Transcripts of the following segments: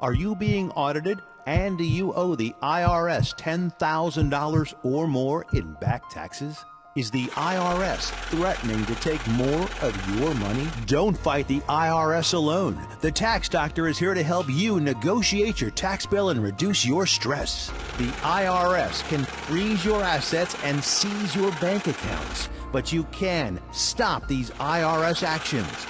Are you being audited, and do you owe the IRS $10,000 or more in back taxes? Is the IRS threatening to take more of your money? Don't fight the IRS alone. The Tax Doctor is here to help you negotiate your tax bill and reduce your stress. The IRS can freeze your assets and seize your bank accounts, but you can stop these IRS actions.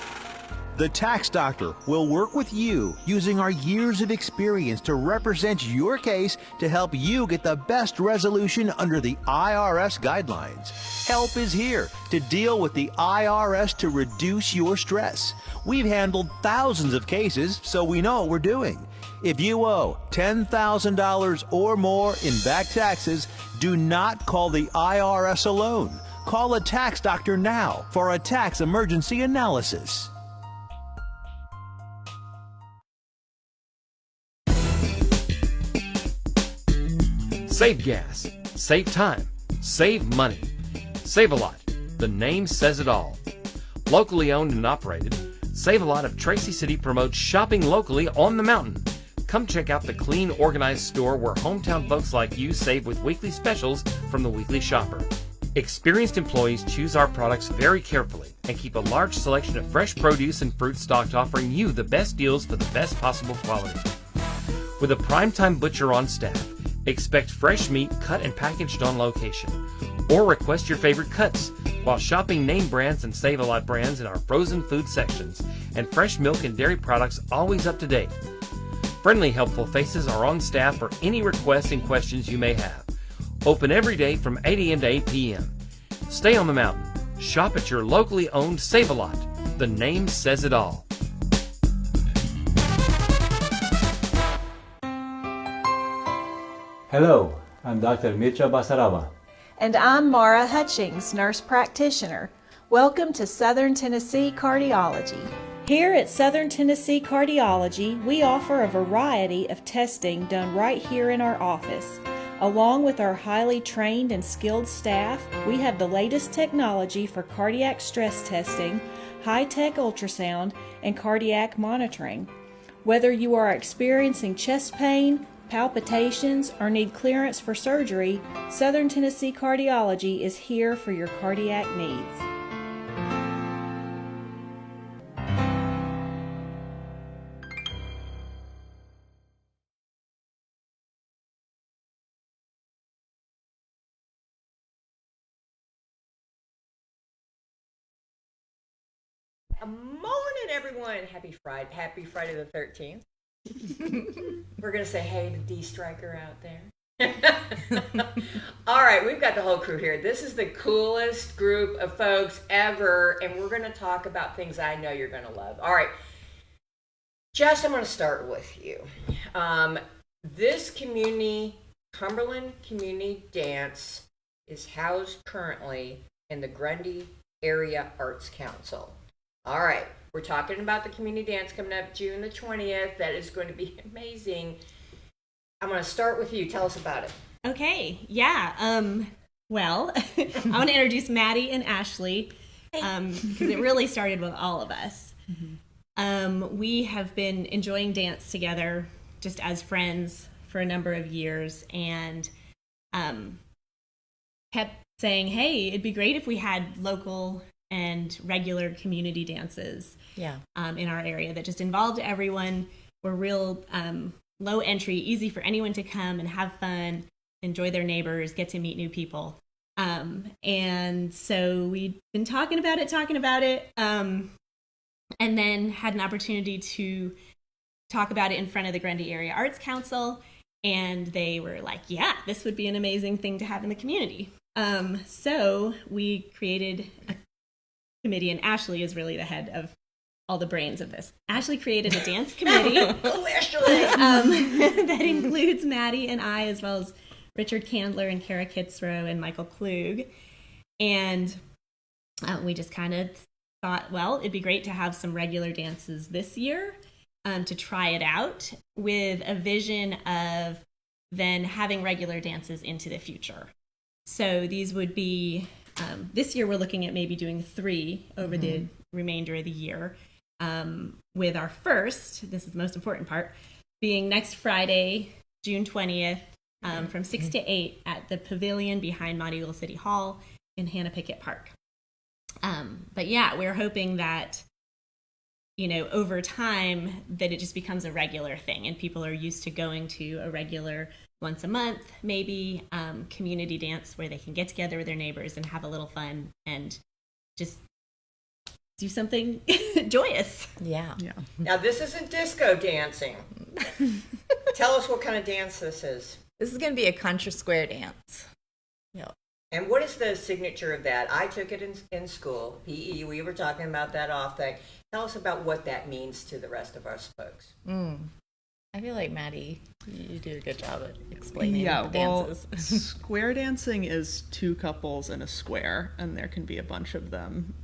The Tax Doctor will work with you using our years of experience to represent your case to help you get the best resolution under the IRS guidelines. Help is here to deal with the IRS to reduce your stress. We've handled thousands of cases, so we know what we're doing. If you owe $10,000 or more in back taxes, do not call the IRS alone. Call a Tax Doctor now for a tax emergency analysis. Save gas, save time, save money, Save a Lot. The name says it all. Locally owned and operated, Save a Lot of Tracy City promotes shopping locally on the mountain. Come check out the clean, organized store where hometown folks like you save with weekly specials from the weekly shopper. Experienced employees choose our products very carefully and keep a large selection of fresh produce and fruit stocked, offering you the best deals for the best possible quality. With a primetime butcher on staff, expect fresh meat cut and packaged on location, or request your favorite cuts while shopping name brands and Save a Lot brands in our frozen food sections, and fresh milk and dairy products always up to date. Friendly, helpful faces are on staff for any requests and questions you may have. Open every day from 8 a.m. to 8 p.m. Stay on the mountain. Shop at your locally owned Save a Lot. The name says it all. Hello, I'm Dr. Mircea Basaraba. And I'm Mara Hutchings, nurse practitioner. Welcome to Southern Tennessee Cardiology. Here at Southern Tennessee Cardiology, we offer a variety of testing done right here in our office. Along with our highly trained and skilled staff, we have the latest technology for cardiac stress testing, high-tech ultrasound, and cardiac monitoring. Whether you are experiencing chest pain, palpitations, or need clearance for surgery, Southern Tennessee Cardiology is here for your cardiac needs. Morning, everyone. Happy Friday the 13th. We're going to say hey to D Striker out there. All right, we've got the whole crew here. This is the coolest group of folks ever, and we're going to talk about things I know you're going to love. All right, Jess, I'm going to start with you. This Cumberland Community Dance is housed currently in the Grundy Area Arts Council. All right, we're talking about the community dance coming up June the 20th. That is going to be amazing. I'm going to start with you. Tell us about it. Okay, yeah. Well, I want to introduce Maddie and Ashley because it really started with all of us. Mm-hmm. We have been enjoying dance together just as friends for a number of years, and kept saying, hey, it'd be great if we had local and regular community dances in our area that just involved everyone, were real low entry, easy for anyone to come and have fun, enjoy their neighbors, get to meet new people. And so we'd been talking about it, and then had an opportunity to talk about it in front of the Grundy Area Arts Council, and they were like, yeah, this would be an amazing thing to have in the community. So we created a committee, and Ashley is really the head of all the brains of this. Ashley created a dance committee that includes Maddie and I, as well as Richard Candler and Kara Kitzrow and Michael Klug. And we just kind of thought, well, it'd be great to have some regular dances this year to try it out, with a vision of then having regular dances into the future. So these would be, this year we're looking at maybe doing 3 over the remainder of the year, with our first, this is the most important part, being next Friday, June 20th, from 6 to 8 at the pavilion behind Mont Eagle City Hall in Hannah Pickett Park. But yeah, we're hoping that, over time that it just becomes a regular thing and people are used to going to a regular once a month, maybe community dance where they can get together with their neighbors and have a little fun and just do something joyous. Yeah. Now, this isn't disco dancing. Tell us what kind of dance this is. This is going to be a contra square dance. Yep. And what is the signature of that? I took it in school, PE. We were talking about that off thing. Tell us about what that means to the rest of us folks. I feel like Maddie, you do a good job at explaining the dances. Well, square dancing is two couples in a square, and there can be a bunch of them.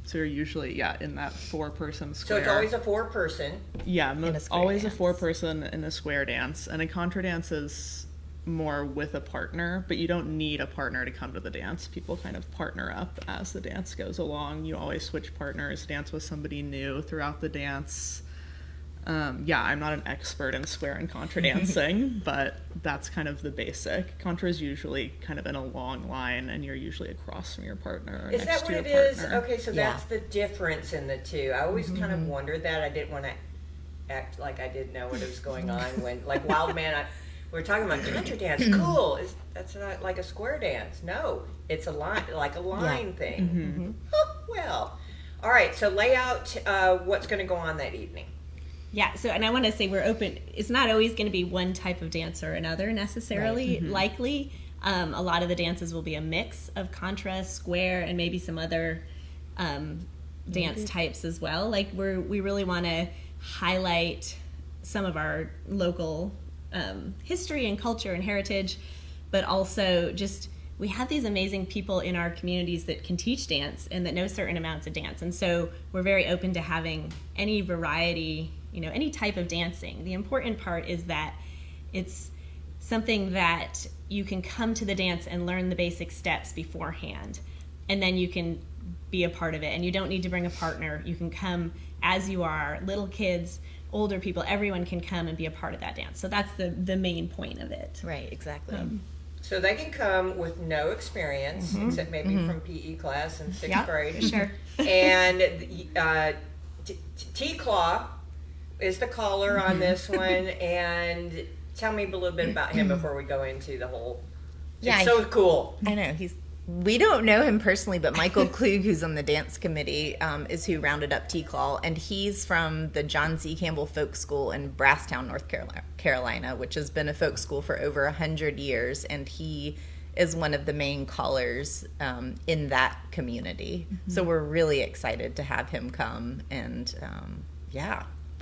So you're usually, in that 4-person square. So it's always a 4-person. Yeah, always dance. a 4-person in a square dance. And a contra dance is more with a partner, but you don't need a partner to come to the dance. People kind of partner up as the dance goes along. You always switch partners, dance with somebody new throughout the dance. I'm not an expert in square and contra dancing, but that's kind of the basic. Contra is usually kind of in a long line, and you're usually across from your partner. Is that what it is? Okay, so that's the difference in the two. I always kind of wondered that. I didn't want to act like I didn't know what was going on when, like Wild Man, we were talking about contra dance. Cool. That's not like a square dance. No, it's a line, like a line thing. Well, all right. So lay out what's going to go on that evening. Yeah, so, and I want to say we're open. It's not always going to be one type of dance or another necessarily. Right. Likely, a lot of the dances will be a mix of contra, square, and maybe some other dance types as well. Like we really want to highlight some of our local history and culture and heritage, but also just we have these amazing people in our communities that can teach dance and that know certain amounts of dance. And so we're very open to having any variety, any type of dancing. The important part is that it's something that you can come to the dance and learn the basic steps beforehand, and then you can be a part of it. And you don't need to bring a partner. You can come as you are, little kids, older people, everyone can come and be a part of that dance. So that's the main point of it. Right, exactly. So they can come with no experience, except maybe from PE class in 6th grade. Sure. And T-Claw is the caller on this one. And tell me a little bit about him before we go into the whole... It's so cool. I know. We don't know him personally, but Michael Klug, who's on the dance committee, is who rounded up T-Claw, and he's from the John C. Campbell Folk School in Brasstown, North Carolina, which has been a folk school for over 100 years, and he is one of the main callers in that community. So we're really excited to have him come and,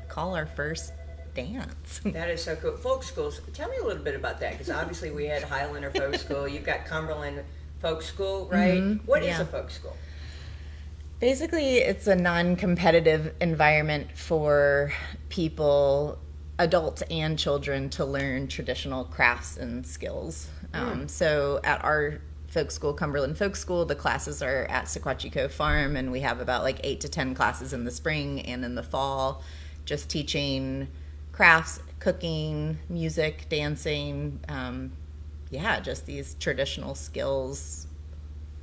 call our first dance. That is so cool. Folk schools, tell me a little bit about that, because obviously we had Highlander Folk School, you've got Cumberland Folk School, right? What is a folk school? Basically, it's a non-competitive environment for people, adults and children, to learn traditional crafts and skills. So at our folk school, Cumberland Folk School, the classes are at Sequatchie Farm, and we have about like 8 to 10 classes in the spring and in the fall, just teaching crafts, cooking, music, dancing, just these traditional skills.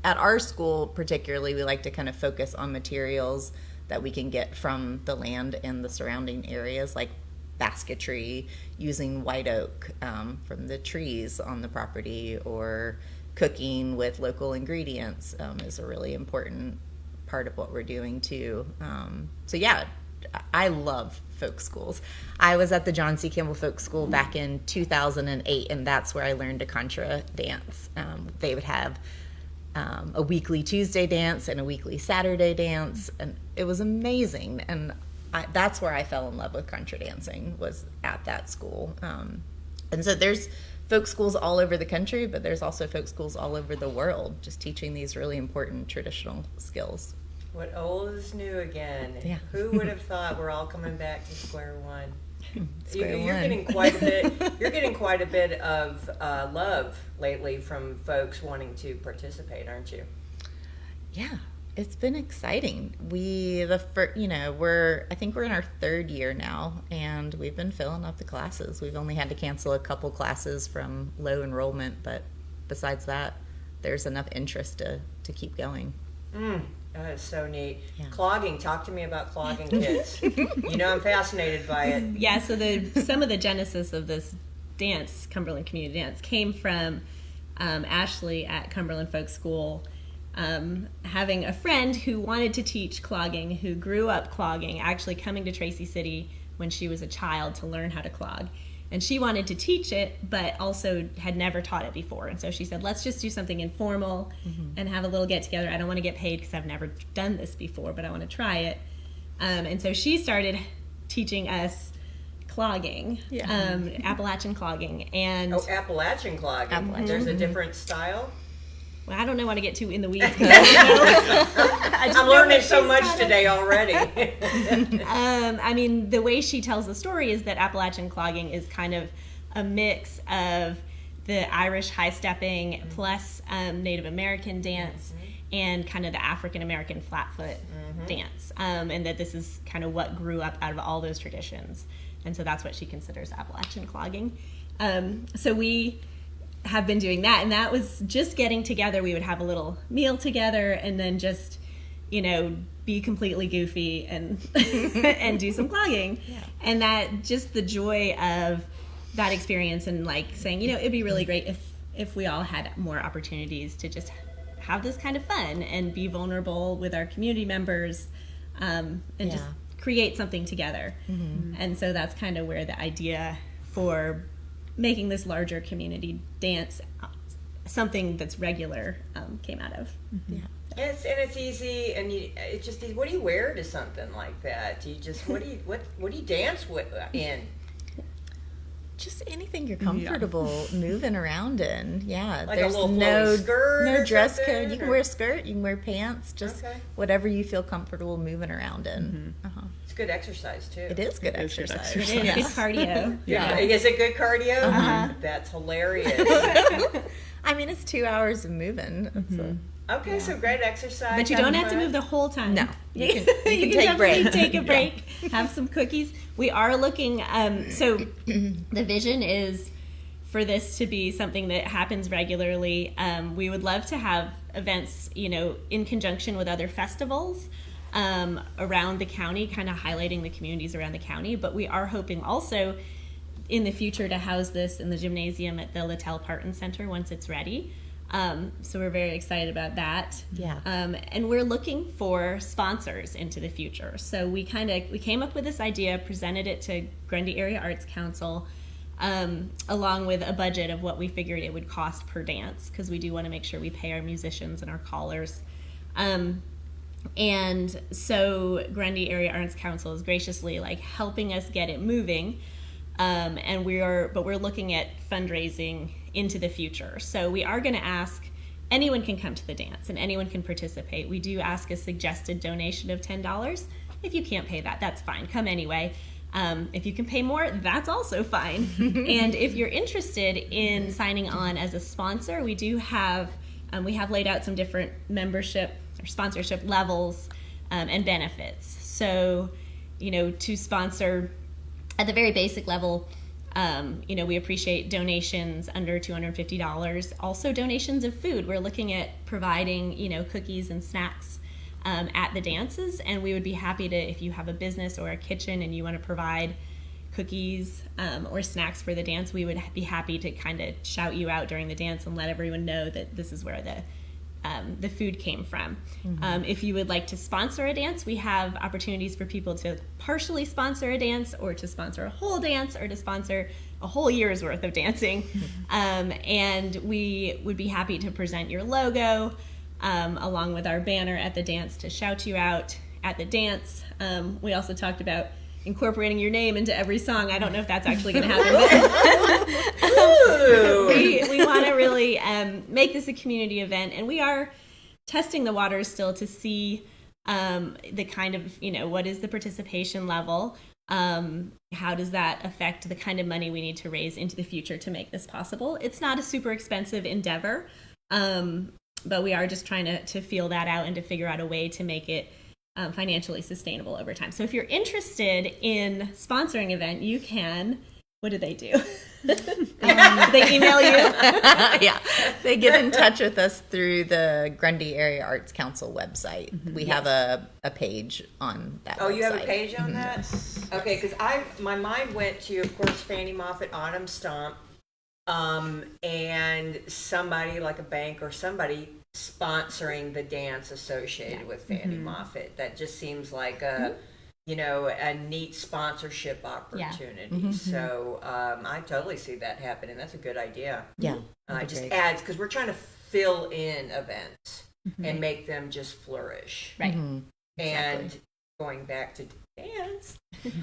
At our school particularly, we like to kind of focus on materials that we can get from the land and the surrounding areas, like basketry, using white oak from the trees on the property, or cooking with local ingredients is a really important part of what we're doing too. I love folk schools. I was at the John C. Campbell Folk School back in 2008, and that's where I learned a contra dance. They would have a weekly Tuesday dance and a weekly Saturday dance, and it was amazing. And that's where I fell in love with contra dancing, was at that school. And so there's folk schools all over the country, but there's also folk schools all over the world, just teaching these really important traditional skills. What old is new again. Yeah. Who would have thought we're all coming back to square one? Square You're one. getting quite a bit. You're getting quite a bit of love lately from folks wanting to participate, aren't you? Yeah, It's been exciting. I think we're in our third year now, and we've been filling up the classes. We've only had to cancel a couple classes from low enrollment, but besides that, there's enough interest to keep going. That is so neat. Yeah. Clogging. Talk to me about clogging kids. I'm fascinated by it. Yeah, so some of the genesis of this dance, Cumberland Community Dance, came from Ashley at Cumberland Folk School having a friend who wanted to teach clogging, who grew up clogging, actually coming to Tracy City when she was a child to learn how to clog. And she wanted to teach it, but also had never taught it before. And so she said, let's just do something informal and have a little get together. I don't want to get paid because I've never done this before, but I want to try it. And so she started teaching us clogging, Appalachian clogging. And Appalachian clogging. There's a different style? Well, I don't know, want to get too in the weeds. I'm learning so much today already. I mean, the way she tells the story is that Appalachian clogging is kind of a mix of the Irish high stepping plus Native American dance and kind of the African American flatfoot dance, and that this is kind of what grew up out of all those traditions, and so that's what she considers Appalachian clogging. So we have been doing that, and that was just getting together. We would have a little meal together and then just be completely goofy and and do some clogging. And that just the joy of that experience, and like saying it'd be really great if we all had more opportunities to just have this kind of fun and be vulnerable with our community members, and just create something together. And so that's kind of where the idea for making this larger community dance something that's regular came out of. And it's easy, and it's just easy. What do you wear to something like that? Do you just what do you dance in? Just anything you're comfortable moving around in. Yeah, Like there's a little flowy skirt no or dress something, code. You can or- wear a skirt, you can wear pants, just whatever you feel comfortable moving around in. It's good exercise too. It is good is good exercise. exercise. It is good cardio. Yeah. Is it good cardio? That's hilarious. I mean, it's 2 hours of moving. It's Okay, so great exercise. But you don't have to move the whole time. No, you can You take definitely breaks. take a break, have some cookies. We are looking, so the vision is for this to be something that happens regularly. We would love to have events, in conjunction with other festivals around the county, kind of highlighting the communities around the county. But we are hoping also in the future to house this in the gymnasium at the Littell Parton Center once it's ready. So we're very excited about that. Yeah. And we're looking for sponsors into the future. So we came up with this idea, presented it to Grundy Area Arts Council, along with a budget of what we figured it would cost per dance, because we do want to make sure we pay our musicians and our callers. And so Grundy Area Arts Council is graciously helping us get it moving. And we're looking at fundraising into the future. So we are going to ask, anyone can come to the dance and anyone can participate. We do ask a suggested donation of $10. If you can't pay that, that's fine. Come anyway. If you can pay more, that's also fine. And if you're interested in signing on as a sponsor, we do have, we have laid out some different membership or sponsorship levels and benefits. So, to sponsor at the very basic level, we appreciate donations under $250. Also donations of food. We're looking at providing, cookies and snacks at the dances, and we would be happy to, if you have a business or a kitchen and you want to provide cookies or snacks for the dance, we would be happy to kind of shout you out during the dance and let everyone know that this is where the food came from. If you would like to sponsor a dance, we have opportunities for people to partially sponsor a dance, or to sponsor a whole dance, or to sponsor a whole year's worth of dancing. And we would be happy to present your logo along with our banner at the dance to shout you out at the dance. We also talked about incorporating your name into every song. I don't know if that's actually going to happen. We want to really make this a community event, and we are testing the waters still to see the kind of, what is the participation level? How does that affect the kind of money we need to raise into the future to make this possible? It's not a super expensive endeavor. But we are just trying to feel that out and to figure out a way to make it financially sustainable over time. So if you're interested in sponsoring an event, you can. What do they do? They email you? Yeah, they get in touch with us through the Grundy Area Arts Council website. We have a page on that website. You have a page on that? Okay, because my mind went to, of course, Fannie Moffett Autumn Stomp, and somebody like a bank or somebody sponsoring the dance associated with Fannie Moffett. That just seems like a neat sponsorship opportunity. So I totally see that happening. That's a good idea. Yeah. It just adds, because we're trying to fill in events and make them just flourish. Right. And going back to dance,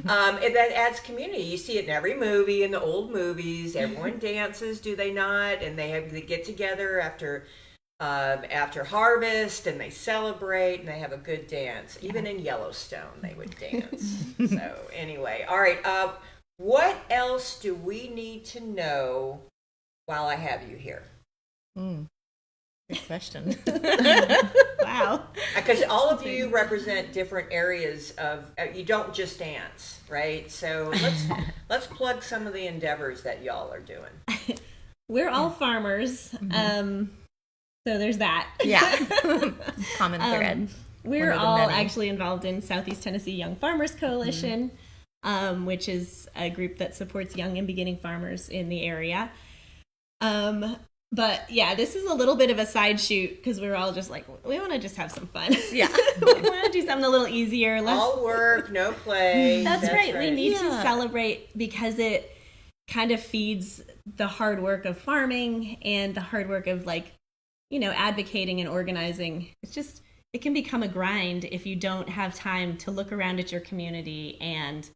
that adds community. You see it in every movie, in the old movies. Everyone dances, do they not? And they get together after harvest, and they celebrate, and they have a good dance. Even in Yellowstone, they would dance. So anyway, all right. What else do we need to know while I have you here? Good question. Wow. Because all of you represent different areas of. You don't just dance, right? So let's plug some of the endeavors that y'all are doing. We're all farmers. So there's that. Yeah. Common thread. We're all actually involved in Southeast Tennessee Young Farmers Coalition, which is a group that supports young and beginning farmers in the area. But yeah, this is a little bit of a side shoot because we're all just like, we want to just have some fun. Yeah. We want to do something a little easier. All work, no play. That's right. We need to celebrate because it kind of feeds the hard work of farming and the hard work of advocating and organizing. It can become a grind if you don't have time to look around at your community and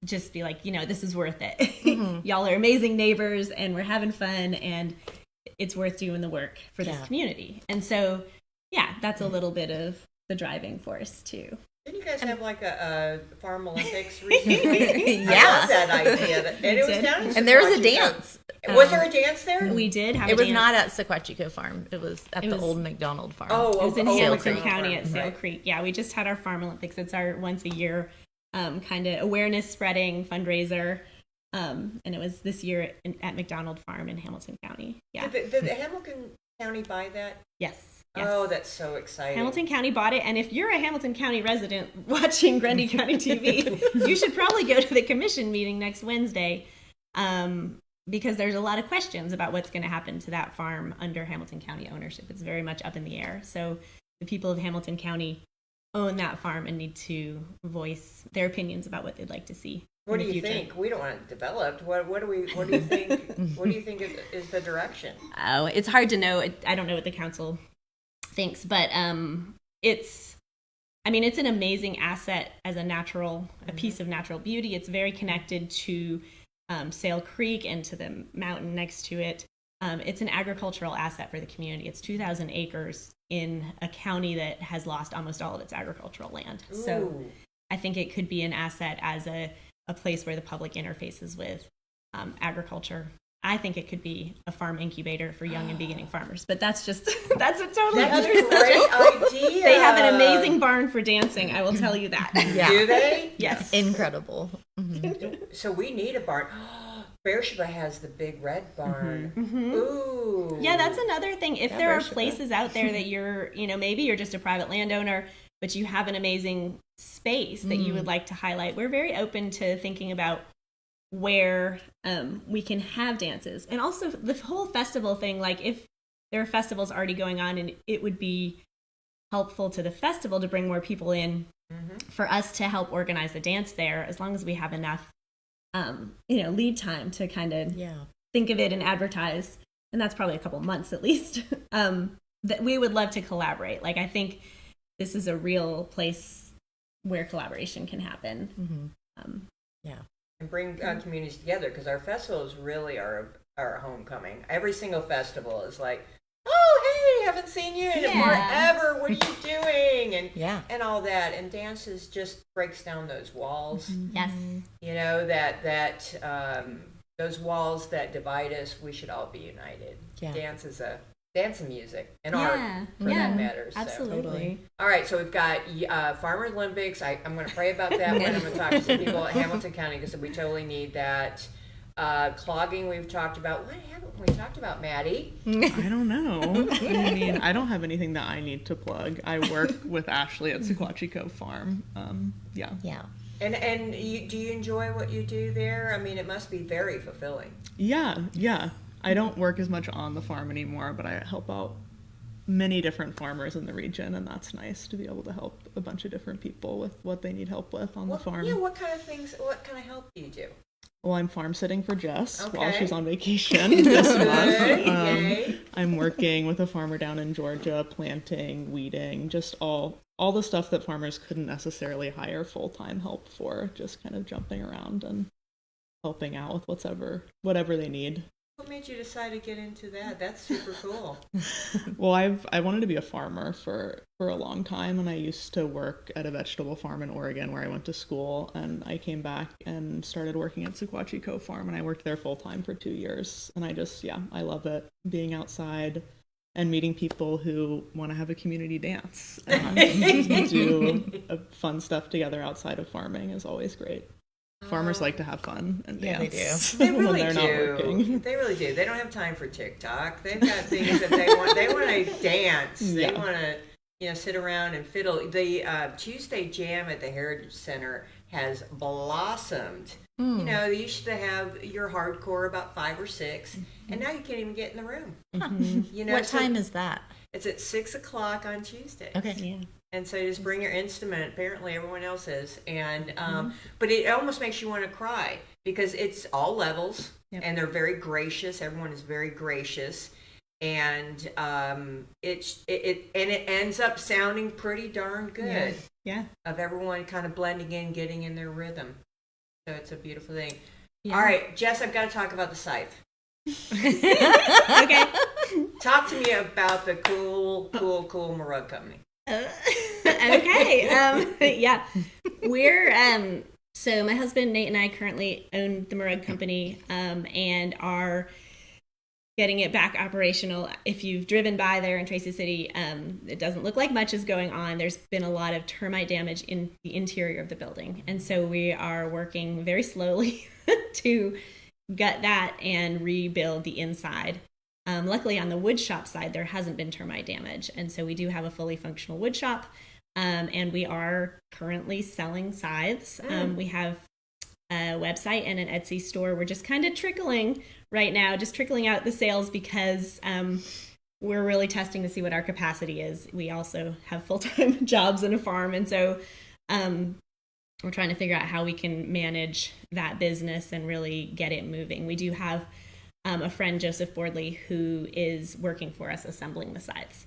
just be like, this is worth it. Y'all are amazing neighbors and we're having fun and it's worth doing the work for this community. And so, that's a little bit of the driving force too. Didn't you guys have like a Farm Olympics recently? I love that idea. And it was down in and there was a dance. Was there a dance there? We did have a dance. It was dance. not at Sequatchiko Farm. It was at the old McDonald Farm. It was in Hamilton County at Sale Creek. Yeah, we just had our Farm Olympics. It's our once a year kind of awareness spreading fundraiser. And it was this year at McDonald Farm in Hamilton County. Yeah. Did the Hamilton County buy that? Yes. Oh, that's so exciting. Hamilton County bought it, and if you're a Hamilton County resident watching Grundy County TV, you should probably go to the commission meeting next Wednesday because there's a lot of questions about what's going to happen to that farm under Hamilton County ownership. It's very much up in the air. So the people of Hamilton County own that farm and need to voice their opinions about what they'd like to see. What do you think? We don't want it developed. What do you think? What do you think is the direction? Oh, it's hard to know. I don't know what the council thinks, but it's an amazing asset as a piece of natural beauty. It's very connected to Sale Creek and to the mountain next to it. It's an agricultural asset for the community. It's 2,000 acres in a county that has lost almost all of its agricultural land. Ooh. So I think it could be an asset as a place where the public interfaces with agriculture. I think it could be a farm incubator for young and beginning farmers, but that's a totally other great idea. They have an amazing barn for dancing, I will tell you that. Yeah. Do they? Yes. Incredible. So we need a barn. Beersheba has the big red barn. Ooh. Yeah, that's another thing. If there are places out there that you're, maybe you're just a private landowner, but you have an amazing space that you would like to highlight, we're very open to thinking about where we can have dances. And also the whole festival thing, like if there are festivals already going on and it would be helpful to the festival to bring more people in for us to help organize the dance there, as long as we have enough lead time to kind of think of it and advertise. And that's probably a couple months at least. That we would love to collaborate. Like I think this is a real place where collaboration can happen. And bring communities together, because our festivals really are our homecoming. Every single festival is like, oh, hey, haven't seen you in forever. What are you doing? And all that. And dances just breaks down those walls. Yes. Those walls that divide us, we should all be united. Yeah. Dance dance and music and art for that matter. So. Absolutely. All right, so we've got Farmers Olympics. I'm going to pray about that one. I'm going to talk to some people at Hamilton County because we totally need that. Clogging we've talked about. What haven't we talked about, Maddie? I don't know. I mean, I don't have anything that I need to plug. I work with Ashley at Sequatchie Cove Farm. Yeah. And do you enjoy what you do there? I mean, it must be very fulfilling. Yeah. I don't work as much on the farm anymore, but I help out many different farmers in the region, and that's nice to be able to help a bunch of different people with what they need help with on the farm. Yeah, what kind of help do you do? Well, I'm farm sitting for Jess while she's on vacation this month. I'm working with a farmer down in Georgia, planting, weeding, just all the stuff that farmers couldn't necessarily hire full-time help for, just kind of jumping around and helping out with whatever they need. What made you decide to get into that? That's super cool. Well, I wanted to be a farmer for a long time, and I used to work at a vegetable farm in Oregon where I went to school, and I came back and started working at Sequatchie Cove Farm, and I worked there full time for 2 years, and I love it, being outside and meeting people who want to have a community dance and do fun stuff together outside of farming is always great. Farmers like to have fun and dance. They really when they're not working. They really do. They don't have time for TikTok. They've got things that they want. They want to dance. They want to, sit around and fiddle. The Tuesday Jam at the Heritage Center has blossomed. They used to have your hardcore about 5 or 6, and now you can't even get in the room. What time is that? It's at 6 o'clock on Tuesdays. Okay. Yeah. And so you just bring your instrument. Apparently everyone else is. And but it almost makes you want to cry because it's all levels and they're very gracious. Everyone is very gracious. And it ends up sounding pretty darn good. Yeah. Of everyone kind of blending in, getting in their rhythm. So it's a beautiful thing. Yeah. All right, Jess, I've got to talk about the scythe. Okay. Talk to me about the cool Marug company. Okay. Yeah. We're so my husband Nate and I currently own the Marug company and are getting it back operational. If you've driven by there in Tracy City, it doesn't look like much is going on. There's been a lot of termite damage in the interior of the building. And so we are working very slowly to gut that and rebuild the inside. Luckily on the wood shop side, there hasn't been termite damage. And so we do have a fully functional wood shop. And we are currently selling scythes. We have a website and an Etsy store. We're just kind of trickling right now, just trickling out the sales because we're really testing to see what our capacity is. We also have full-time jobs and a farm. And so we're trying to figure out how we can manage that business and really get it moving. We do have a friend, Joseph Bordley, who is working for us assembling the scythes.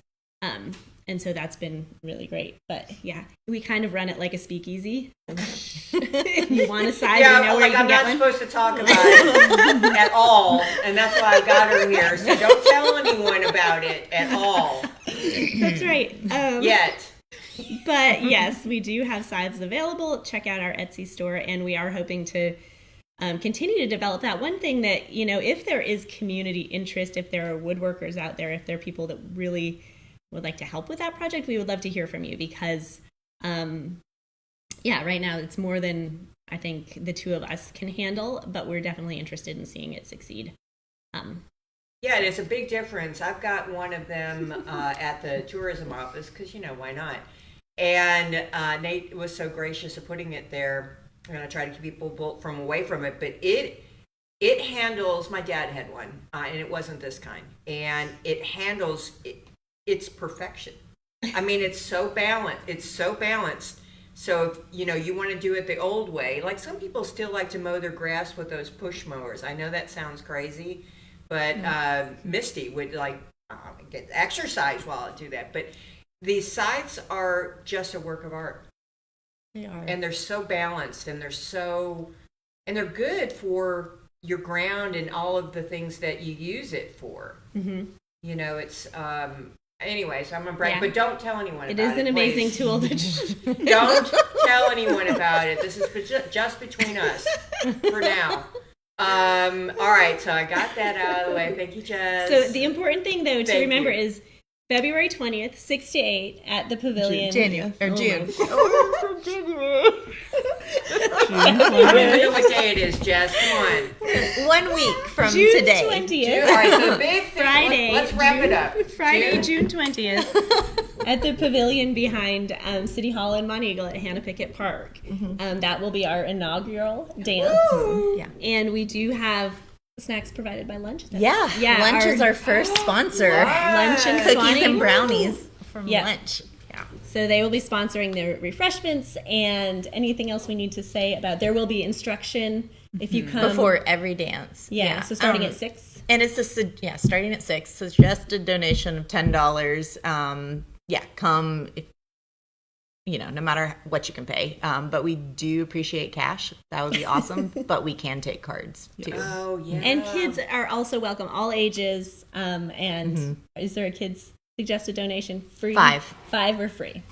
And so that's been really great. But yeah, we kind of run it like a speakeasy. If you want a scythe, you know where you can get one. I'm not supposed to talk about it at all, and that's why I got her here. So don't tell anyone about it at all. That's right. Yet. But yes, we do have scythes available. Check out our Etsy store, and we are hoping to continue to develop that. One thing that, if there is community interest, if there are woodworkers out there, if there are people that really would like to help with that project, we would love to hear from you because, right now it's more than I think the two of us can handle, but we're definitely interested in seeing it succeed. Yeah, and it's a big difference. I've got one of them at the tourism office because, why not? And Nate was so gracious of putting it there. I'm going to try to keep people from away from it, but it handles, my dad had one, and it wasn't this kind, and it handles, it's perfection. I mean, it's so balanced. So if, you want to do it the old way, like some people still like to mow their grass with those push mowers. I know that sounds crazy, but Misty would get exercise while I do that. But these scythes are just a work of art. They are. And they're so balanced, and they're good for your ground and all of the things that you use it for. Mm-hmm. It's anyway, so I'm gonna brag, but don't tell anyone about it. It is an amazing tool. Don't tell anyone about it. This is just between us for now. All right, so I got that out of the way. Thank you, Jess. So the important thing, though, to Thank remember you. is February 20th, 6 to 8 at the Pavilion. June. I don't know what day it is, Jess. Come on. 1 week from June today. 20th. All right, so the big thing. Friday. Let's wrap it up. Friday, June 20th, at the Pavilion behind City Hall in Monteagle at Hannah Pickett Park. That will be our inaugural dance. Yeah. And we do have snacks provided by Lunch. Yeah. Lunch is our first sponsor. Lunch and Cookies Swanee. and brownies from Yeah. lunch. Yeah. So they will be sponsoring the refreshments and anything else we need to say about. There will be instruction if you come Before every dance. Yeah, so starting at 6. And it's starting at 6. Suggested donation of $10. Come if no matter what you can pay. But we do appreciate cash. That would be awesome. But we can take cards too. Oh, yeah. And kids are also welcome, all ages. And is there a kids suggested donation free? 5. 5 or free?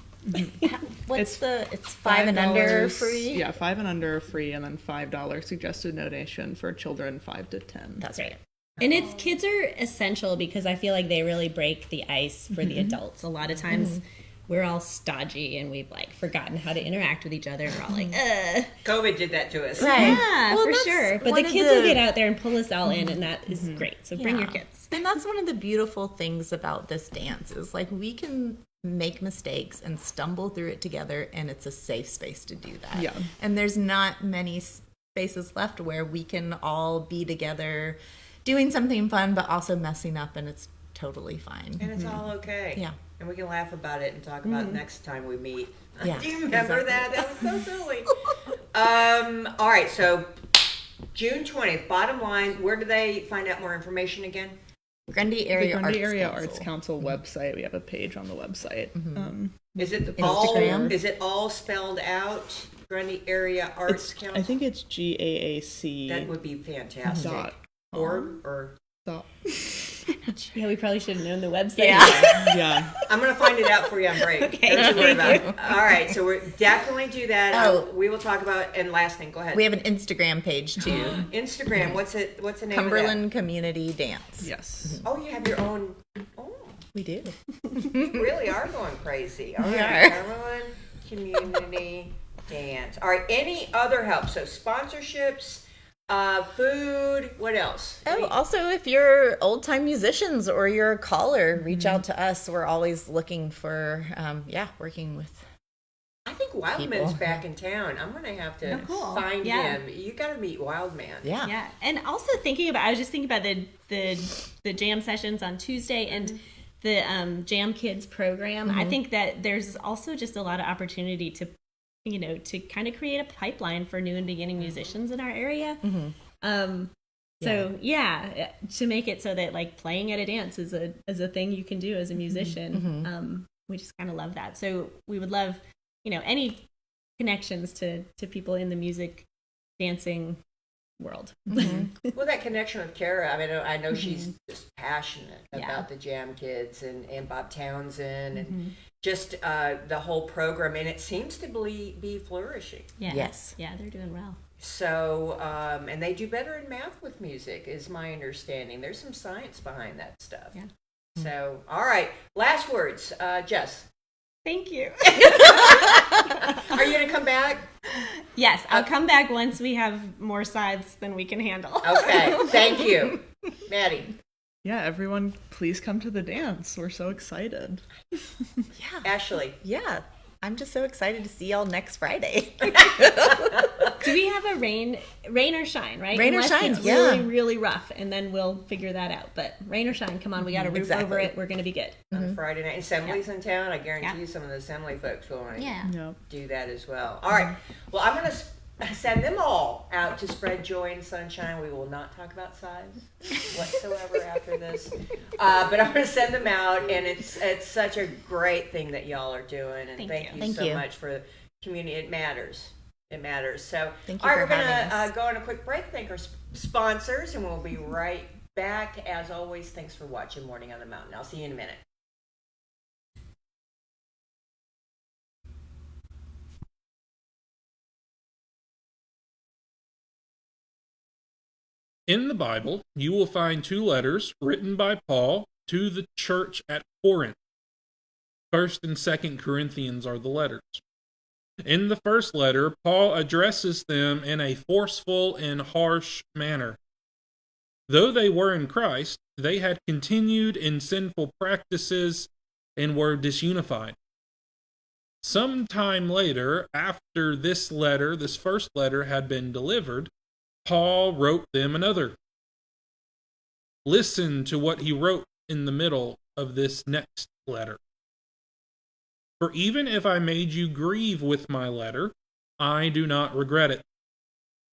It's 5 and under free? Yeah, 5 and under are free, and then $5 suggested donation for children 5 to 10. That's right. And kids are essential because I feel like they really break the ice for the adults. A lot of times we're all stodgy and we've forgotten how to interact with each other. We're all like, COVID did that to us. Right. Yeah, Well, for that's sure. But one the of kids will get out there and pull us all in, and that is great. So bring your kids. And that's one of the beautiful things about this dance is we can make mistakes and stumble through it together, and it's a safe space to do that. Yeah. And there's not many spaces left where we can all be together doing something fun but also messing up, and it's totally fine. And it's all okay. Yeah. And we can laugh about it and talk about it next time we meet. Yeah, Do you remember exactly. that? That was so silly. All right, so June 20th, bottom line, where do they find out more information again? Grundy The Area, Grundy Arts, Area Council. Arts Council website. We have a page on the website. Is it Instagram? all spelled out? Grundy Area Arts Council? I think it's GAAC. That would be fantastic. dot Or dot. Yeah, we probably should have known the website. Yeah. I'm going to find it out for you on break. Okay, Don't you worry about thank it. All right, so we're definitely do that. Oh. We will talk about, and last thing, go ahead. We have an Instagram page too. Instagram, what's the name Cumberland Community Dance. Yes. of that? Oh, you have your own. Oh, We do. you really are going crazy. All We right, are. Cumberland Community Dance. All right, any other help? So sponsorships, food, what else? Oh, also, if you're old-time musicians or you're a caller, reach out to us. We're always looking for, working with. I think Wildman's back in town. I'm going to have to cool. find Yeah. him. You got to meet Wildman. Yeah. Yeah, and also I was just thinking about the jam sessions on Tuesday and the Jam Kids program. I think that there's also just a lot of opportunity to kind of create a pipeline for new and beginning musicians in our area. So to make it so that playing at a dance is a thing you can do as a musician. We just kind of love that. So we would love any connections to people in the music dancing world. Well, that connection with Kara, I know she's just passionate about the Jam Kids and Bob Townsend and just the whole program, and it seems to be flourishing. Yeah. Yes. Yeah, they're doing well. So, and they do better in math with music, is my understanding. There's some science behind that stuff. Yeah. So, all right, last words, Jess. Thank you. Are you going to come back? Yes, I'll come back once we have more sides than we can handle. Okay, thank you. Maddie. Yeah, everyone, please come to the dance. We're so excited. Ashley. Yeah. I'm just so excited to see y'all next Friday. Do we have a rain or shine, right? Rain or Unless shine, it's yeah. really, really rough, and then we'll figure that out. But rain or shine, come on, we got a roof Exactly. over it. We're going to be good. On Friday night. Assembly's in town. I guarantee Yeah. you some of the assembly folks will want to Yep. do that as well. All right. Well, I'm going to send them all out to spread joy and sunshine. We will not talk about size whatsoever after this. But I'm going to send them out, and it's such a great thing that y'all are doing. And thank you Thank so you. much for the community. It matters. It matters. So, Thank you all right, for we're going having us. to go on a quick break. Thank our sponsors, and we'll be right back. As always, thanks for watching Morning on the Mountain. I'll see you in a minute. In the Bible, you will find two letters written by Paul to the church at Corinth. 1st and 2nd Corinthians are the letters. In the first letter, Paul addresses them in a forceful and harsh manner. Though they were in Christ, they had continued in sinful practices and were disunified. Sometime later, after this first letter had been delivered, Paul wrote them another. Listen to what he wrote in the middle of this next letter. For even if I made you grieve with my letter, I do not regret it.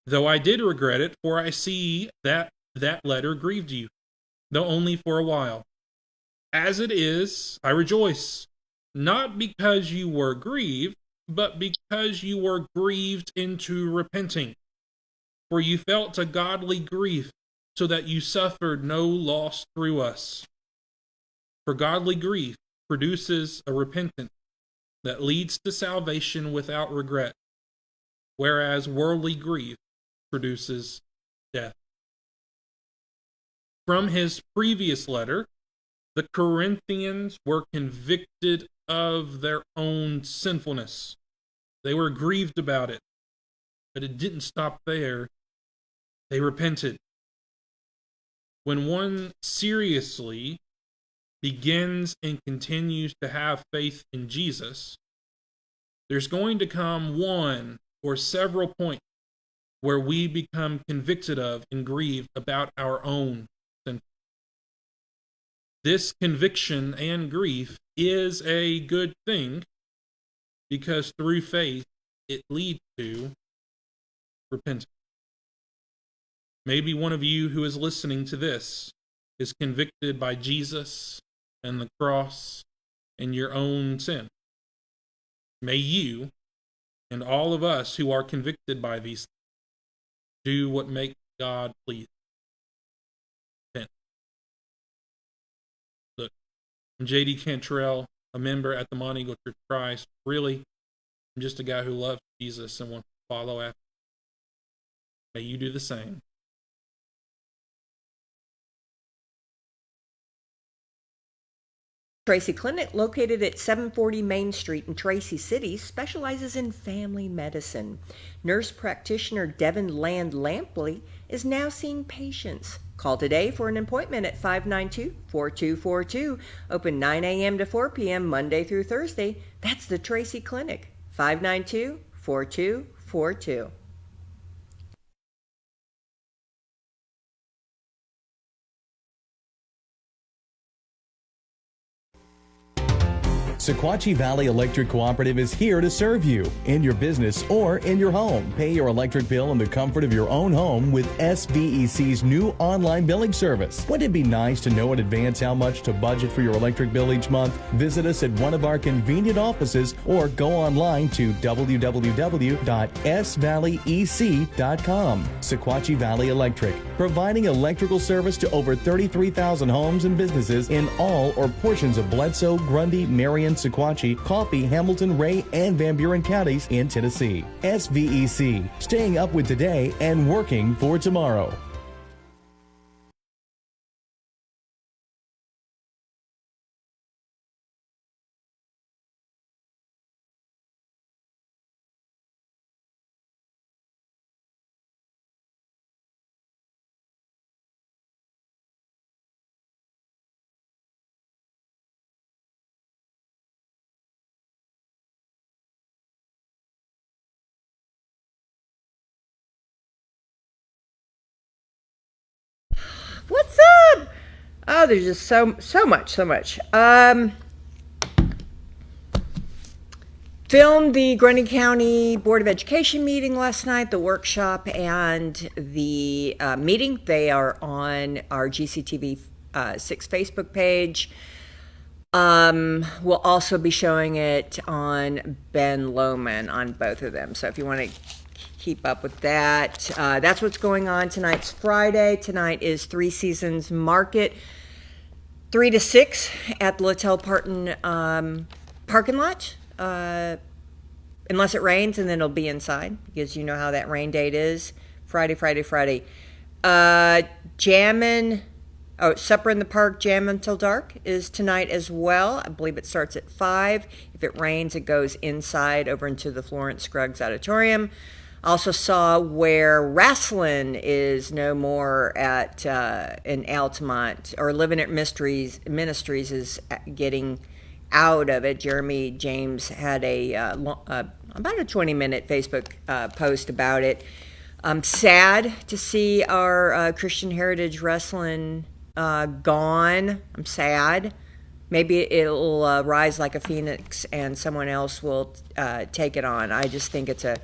Though I did regret it, for I see that that letter grieved you, though only for a while. As it is, I rejoice, not because you were grieved, but because you were grieved into repenting. For you felt a godly grief, so that you suffered no loss through us. For godly grief produces a repentance that leads to salvation without regret, whereas worldly grief produces death. From his previous letter, the Corinthians were convicted of their own sinfulness. They were grieved about it, but it didn't stop there. They repented. When one seriously begins and continues to have faith in Jesus, there's going to come one or several points where we become convicted of and grieved about our own sin. This conviction and grief is a good thing because through faith it leads to repentance. Maybe one of you who is listening to this is convicted by Jesus and the cross and your own sin. May you and all of us who are convicted by these things do what makes God pleased. Repent. Look, I'm J.D. Cantrell, a member at the Monte Eagle Church of Christ. Really, I'm just a guy who loves Jesus and wants to follow after him. May you do the same. Tracy Clinic, located at 740 Main Street in Tracy City, specializes in family medicine. Nurse practitioner Devin Land Lampley is now seeing patients. Call today for an appointment at 592-4242. Open 9 a.m. to 4 p.m. Monday through Thursday. That's the Tracy Clinic, 592-4242. Sequatchie Valley Electric Cooperative is here to serve you in your business or in your home. Pay your electric bill in the comfort of your own home with SVEC's new online billing service. Wouldn't it be nice to know in advance how much to budget for your electric bill each month? Visit us at one of our convenient offices or go online to www.svalleyec.com. Sequatchie Valley Electric, providing electrical service to over 33,000 homes and businesses in all or portions of Bledsoe, Grundy, Marion, Sequatchie, Coffee, Hamilton, Ray, and Van Buren counties in Tennessee. SVEC, staying up with today and working for tomorrow. What's up? Oh, there's just so much. Filmed the Grundy County Board of Education meeting last night, the workshop and the meeting. They are on our GCTV 6 Facebook page. We'll also be showing it on Ben Lowman on both of them. So if you want to keep up with that, that's what's going on. Tonight's Friday. Tonight is Three Seasons Market, 3 to 6 at the Littell Parton parking lot. Unless it rains, and then it'll be inside, because you know how that rain date is. Friday. Jammin'. Oh, Supper in the Park, Jam Until Dark is tonight as well. I believe it starts at 5. If it rains, it goes inside over into the Florence Scruggs Auditorium. Also saw where wrestling is no more at in Altamont, or Living at Ministries is getting out of it. Jeremy James had about a 20-minute Facebook post about it. I'm sad to see our Christian Heritage Wrestling gone. I'm sad. Maybe it'll rise like a phoenix and someone else will take it on. I just think it's a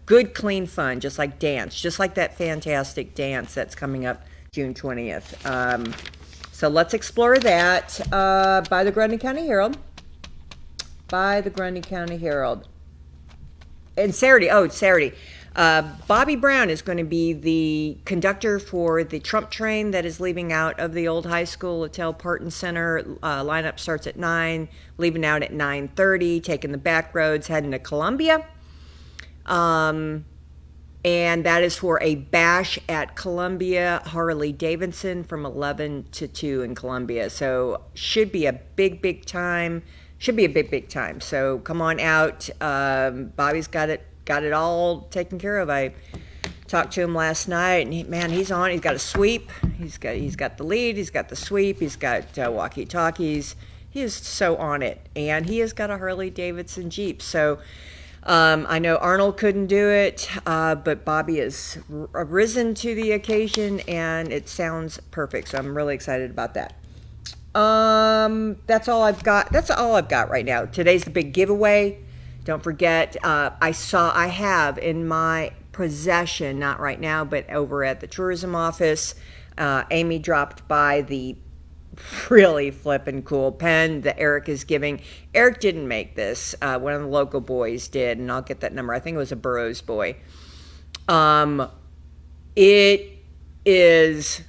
good, clean fun, just like dance, just like that fantastic dance that's coming up June 20th. So let's explore that by the Grundy County Herald. By the Grundy County Herald. And Saturday. Bobby Brown is going to be the conductor for the Trump train that is leaving out of the old high school, Littell Parton Center. Lineup starts at 9, leaving out at 9:30, taking the back roads, heading to Columbia. And that is for a bash at Columbia Harley Davidson from 11 to 2 in Columbia. So should be a big time. So come on out. Bobby's got it all taken care of. I talked to him last night, and he's on. He's got a sweep. He's got the lead. He's got the sweep. He's got walkie-talkies. He is so on it, and he has got a Harley Davidson Jeep. So I know Arnold couldn't do it, but Bobby has risen to the occasion, and it sounds perfect. So I'm really excited about that. That's all I've got right now. Today's the big giveaway. Don't forget, I have in my possession, not right now, but over at the tourism office, Amy dropped by the really flippin' cool pen that Eric is giving. Eric didn't make this. One of the local boys did, and I'll get that number. I think it was a Burroughs boy. It is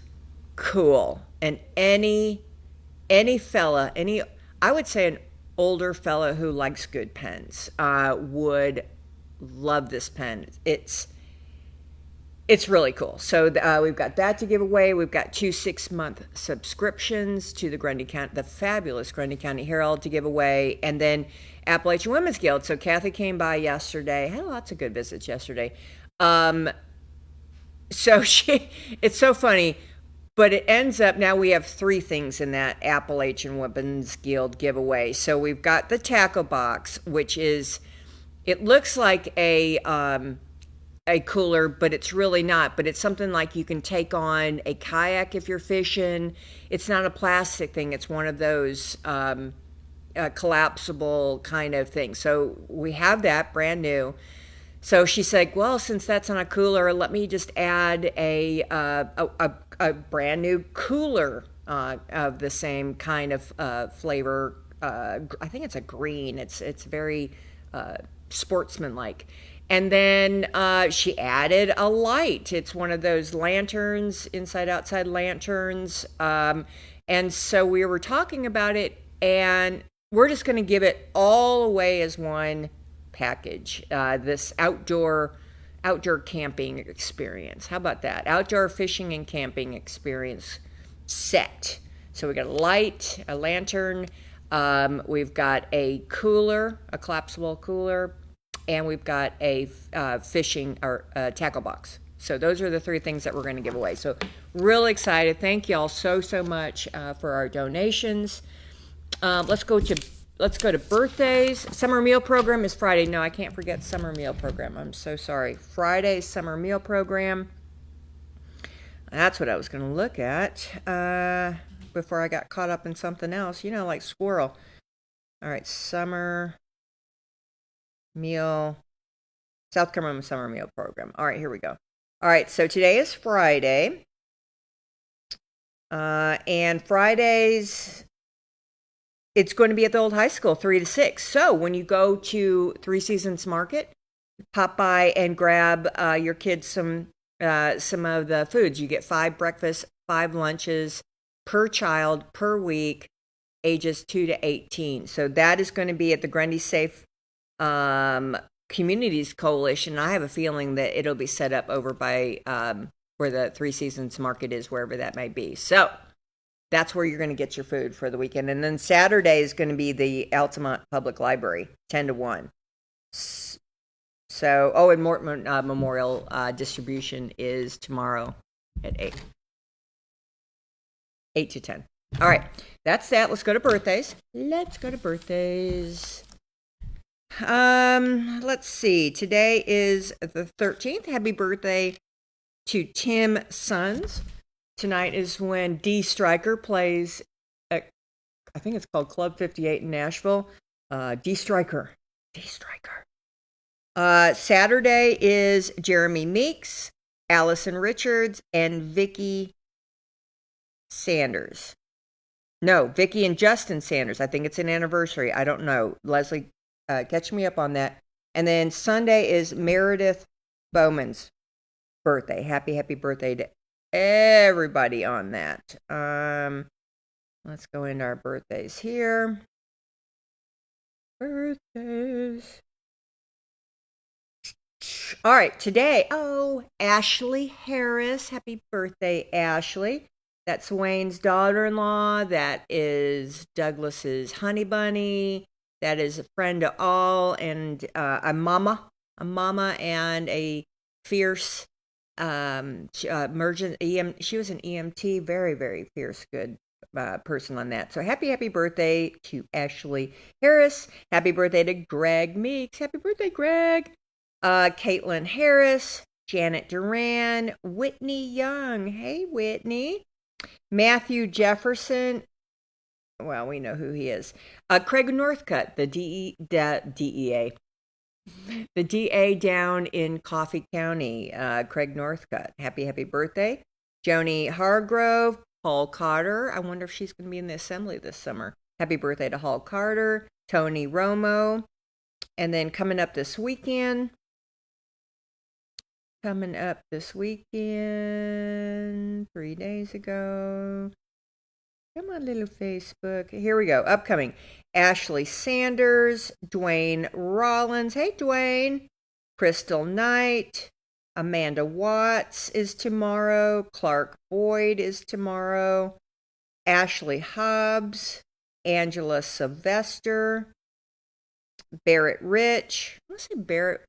cool. And any fella, I would say an older fella who likes good pens would love this pen. It's really cool. So we've got that to give away. We've got 2 6-month subscriptions to the fabulous Grundy County Herald to give away, and then Appalachian Women's Guild. So Kathy came by yesterday. Had lots of good visits yesterday. So it's so funny. But it ends up, now we have 3 things in that Appalachian Women's Guild giveaway. So we've got the tackle box, which is, it looks like a cooler, but it's really not. But it's something like you can take on a kayak if you're fishing. It's not a plastic thing. It's one of those collapsible kind of things. So we have that brand new. So she said, well, since that's on a cooler, let me just add a brand new cooler of the same kind of flavor. I think it's a green. It's very sportsmanlike. And then she added a light. It's one of those lanterns, inside-outside lanterns. And so we were talking about it, and we're just going to give it all away as one package, this outdoor camping experience. How about that? Outdoor fishing and camping experience set. So we got a light, a lantern, we've got a cooler, a collapsible cooler, and we've got a fishing or tackle box. So those are the 3 things that we're going to give away. So really excited. Thank y'all so much for our donations. Let's go to birthdays. Summer meal program is Friday. No, I can't forget summer meal program. I'm so sorry. Friday's summer meal program. That's what I was going to look at before I got caught up in something else. Like squirrel. All right, summer meal. South Carolina summer meal program. All right, here we go. All right, so today is Friday. And Fridays, it's going to be at the old high school, 3 to 6. So when you go to Three Seasons Market, pop by and grab your kids some of the foods. You get 5 breakfasts, 5 lunches per child per week, ages 2 to 18. So that is going to be at the Grundy Safe Communities Coalition. I have a feeling that it'll be set up over by where the Three Seasons Market is, wherever that may be. So that's where you're going to get your food for the weekend. And then Saturday is going to be the Altamont Public Library, 10 to 1. So, and Morton Memorial distribution is tomorrow at 8. 8 to 10. All right, that's that. Let's go to birthdays. Let's see. Today is the 13th. Happy birthday to Tim Sons. Tonight is when D Stryker plays at, I think it's called Club 58 in Nashville. D Stryker. Saturday is Jeremy Meeks, Allison Richards, and Vicky Sanders. No, Vicky and Justin Sanders. I think it's an anniversary. I don't know. Leslie, catch me up on that. And then Sunday is Meredith Bowman's birthday. Happy birthday to everybody on that. Let's go into our birthdays here. Birthdays. All right, today, Ashley Harris. Happy birthday, Ashley. That's Wayne's daughter-in-law. That is Douglas's honey bunny. That is a friend of all, and a mama and a fierce emergent she was an EMT, very, very fierce, good person on that. So happy birthday to Ashley Harris. Happy birthday to Greg Meeks. Happy birthday, Greg. Caitlin Harris, Janet Duran, Whitney Young. Hey, Whitney. Matthew Jefferson. Well, we know who he is. Craig Northcutt, the DEA. The DA down in Coffee County. Craig Northcutt. Happy birthday. Joni Hargrove, Paul Carter. I wonder if she's going to be in the assembly this summer. Happy birthday to Hall Carter. Tony Romo. And then coming up this weekend, 3 days ago. Come on, little Facebook. Here we go. Upcoming. Ashley Sanders, Dwayne Rollins. Hey, Dwayne. Crystal Knight. Amanda Watts is tomorrow. Clark Boyd is tomorrow. Ashley Hobbs. Angela Sylvester. Barrett Rich. Let's say Barrett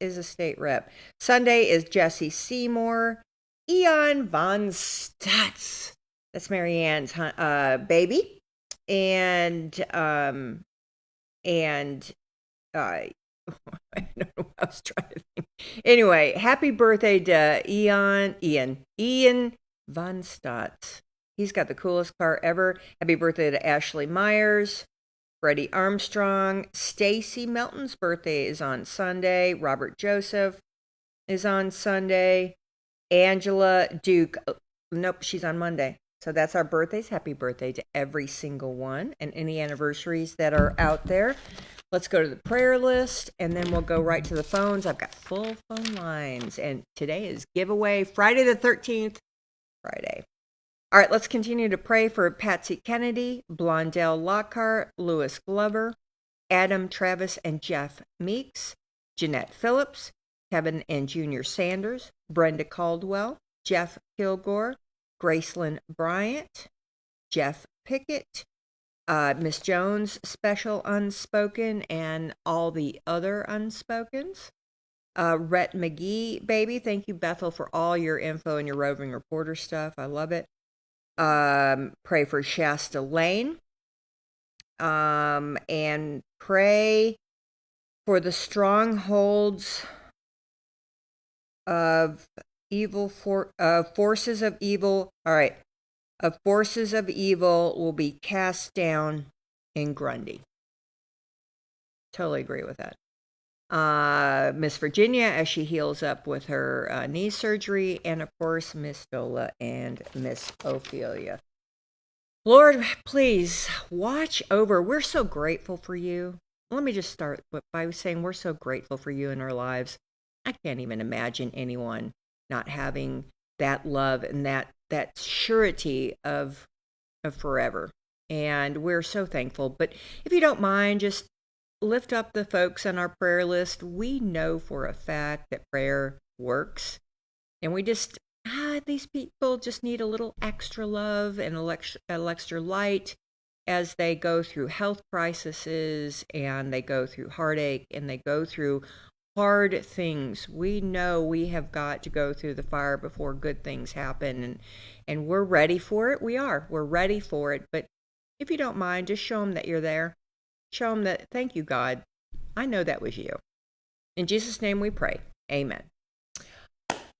is a state rep. Sunday is Jesse Seymour. Eon Von Stutz. That's Marianne's baby. And I don't know what I was trying to think. Anyway, happy birthday to Ian Von Stutz. He's got the coolest car ever. Happy birthday to Ashley Myers. Freddie Armstrong. Stacy Melton's birthday is on Sunday. Robert Joseph is on Sunday. Angela Duke. Nope, she's on Monday. So that's our birthdays. Happy birthday to every single one and any anniversaries that are out there. Let's go to the prayer list, and then we'll go right to the phones. I've got full phone lines, and today is giveaway Friday the 13th. Friday. All right, let's continue to pray for Patsy Kennedy, Blondell Lockhart, Lewis Glover, Adam Travis and Jeff Meeks, Jeanette Phillips, Kevin and Junior Sanders, Brenda Caldwell, Jeff Kilgore, Gracelyn Bryant, Jeff Pickett, Miss Jones, Special Unspoken, and all the other unspokens. Rhett McGee, baby, thank you, Bethel, for all your info and your roving reporter stuff. I love it. Pray for Shasta Lane. And pray for the strongholds of evil, forces of evil. All right. Of forces of evil will be cast down in Grundy. Totally agree with that. Miss Virginia as she heals up with her knee surgery, and of course Miss Dola and Miss Ophelia. Lord, please watch over. We're so grateful for you. Let me just start by saying we're so grateful for you in our lives. I can't even imagine anyone not having that love and that surety of forever. And we're so thankful. But if you don't mind, just lift up the folks on our prayer list. We know for a fact that prayer works. And we just, God, these people just need a little extra love and a little extra light as they go through health crises and they go through heartache and they go through hard things. We know we have got to go through the fire before good things happen, and we're ready for it. We're ready for it. But if you don't mind, just show them that you're there. Show them that, thank you, God. I know that was you. In Jesus' name we pray. Amen.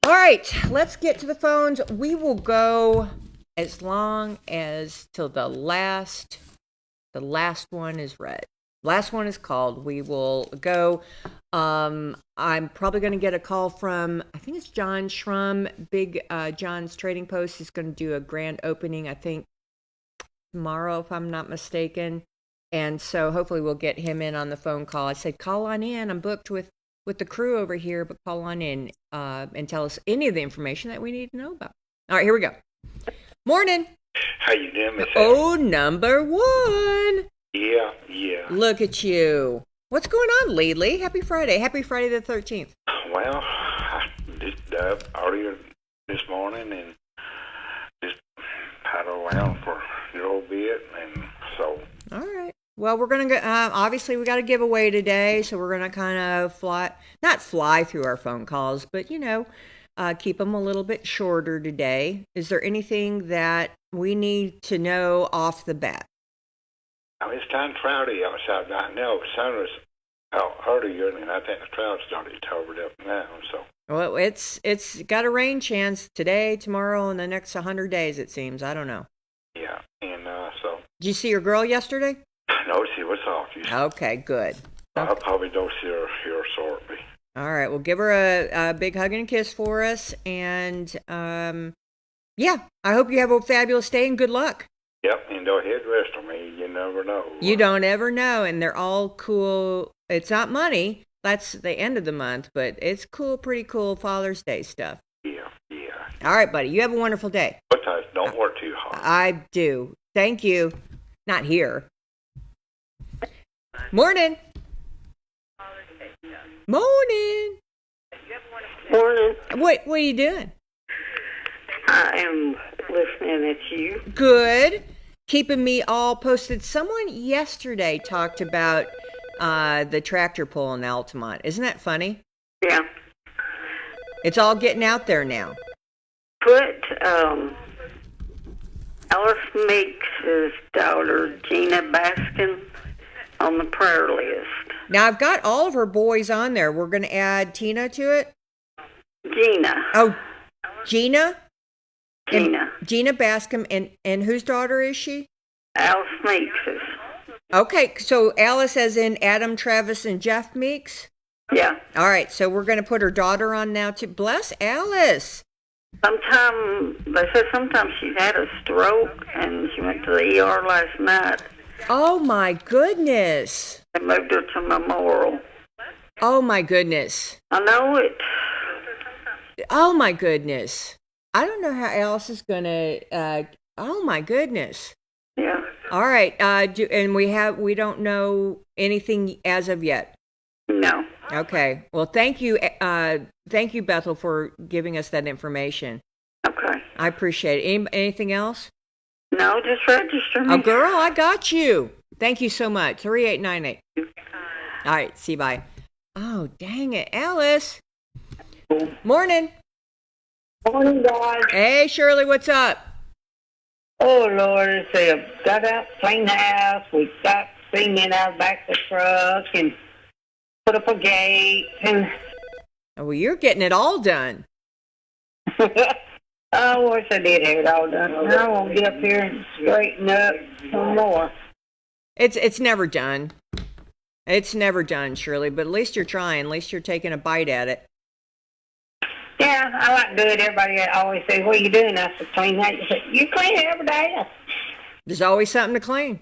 All right, let's get to the phones. We will go as long as till the last one is read. Last one is called. We will go. I'm probably going to get a call from, I think it's John Schrum, Big John's Trading Post. He's going to do a grand opening, I think, tomorrow, if I'm not mistaken. And so hopefully we'll get him in on the phone call. I said, call on in. I'm booked with the crew over here, but call on in and tell us any of the information that we need to know about. All right, here we go. Morning. How you doing, Miss? Oh, number one. Yeah. Look at you. What's going on, Lee? Happy Friday. Happy Friday the 13th. Well, I just up earlier this morning and just paddled around for a little bit, and so. All right. Well, we're going to go, obviously we got a giveaway today, so we're going to kind of not fly through our phone calls, but, keep them a little bit shorter today. Is there anything that we need to know off the bat? It's kind of cloudy outside right now. The sun was out earlier, and I think the clouds started to cover up now, so. Well, it's got a rain chance today, tomorrow, and the next 100 days, it seems. I don't know. Yeah, and so. Did you see your girl yesterday? No, she was off. Okay, good. I'll probably don't see her here shortly. All right, well, give her a big hug and a kiss for us, and I hope you have a fabulous day and good luck. Yep, and don't hit the rest of me. You never know. You don't ever know, and they're all cool. It's not money. That's the end of the month, but it's cool, pretty cool Father's Day stuff. Yeah. All right, buddy, you have a wonderful day. But don't work too hard. I do. Thank you. Not here. Morning. Morning. What are you doing? I am listening at you. Good. Keeping me all posted. Someone yesterday talked about the tractor pull in Altamont. Isn't that funny? Yeah. It's all getting out there now. Put Alice Meeks' daughter, Gina Baskin, on the prayer list. Now, I've got all of her boys on there. We're going to add Tina to it. Gina. Oh, Gina? Gina. Gina Bascom. And whose daughter is she? Alice Meeks. Okay, so Alice as in Adam, Travis, and Jeff Meeks? Yeah. All right, so we're going to put her daughter on now too. Bless Alice. They said sometimes she's had a stroke and she went to the ER last night. Oh, my goodness. They moved her to Memorial. Oh, my goodness. I know it. Oh, my goodness. I don't know how Alice is going to, oh, my goodness. Yeah. All right. And we don't know anything as of yet. No. Okay. Well, thank you, Bethel, for giving us that information. Okay. I appreciate it. Anything else? No, just register me. Oh, girl, I got you. Thank you so much. 3898. All right. See you. Bye. Oh, dang it, Alice. Morning. Morning, guys. Hey, Shirley, what's up? Oh, Lord, say, got up, clean the house. We got singing out back the truck and put up a gate. And oh, well, you're getting it all done. I wish I did have it all done. I won't get up here and straighten up some more. It's never done. It's never done, Shirley, but at least you're trying. At least you're taking a bite at it. Yeah, I like to do it. Everybody always says, what are you doing? I said, clean that. You say, you clean it every day. There's always something to clean.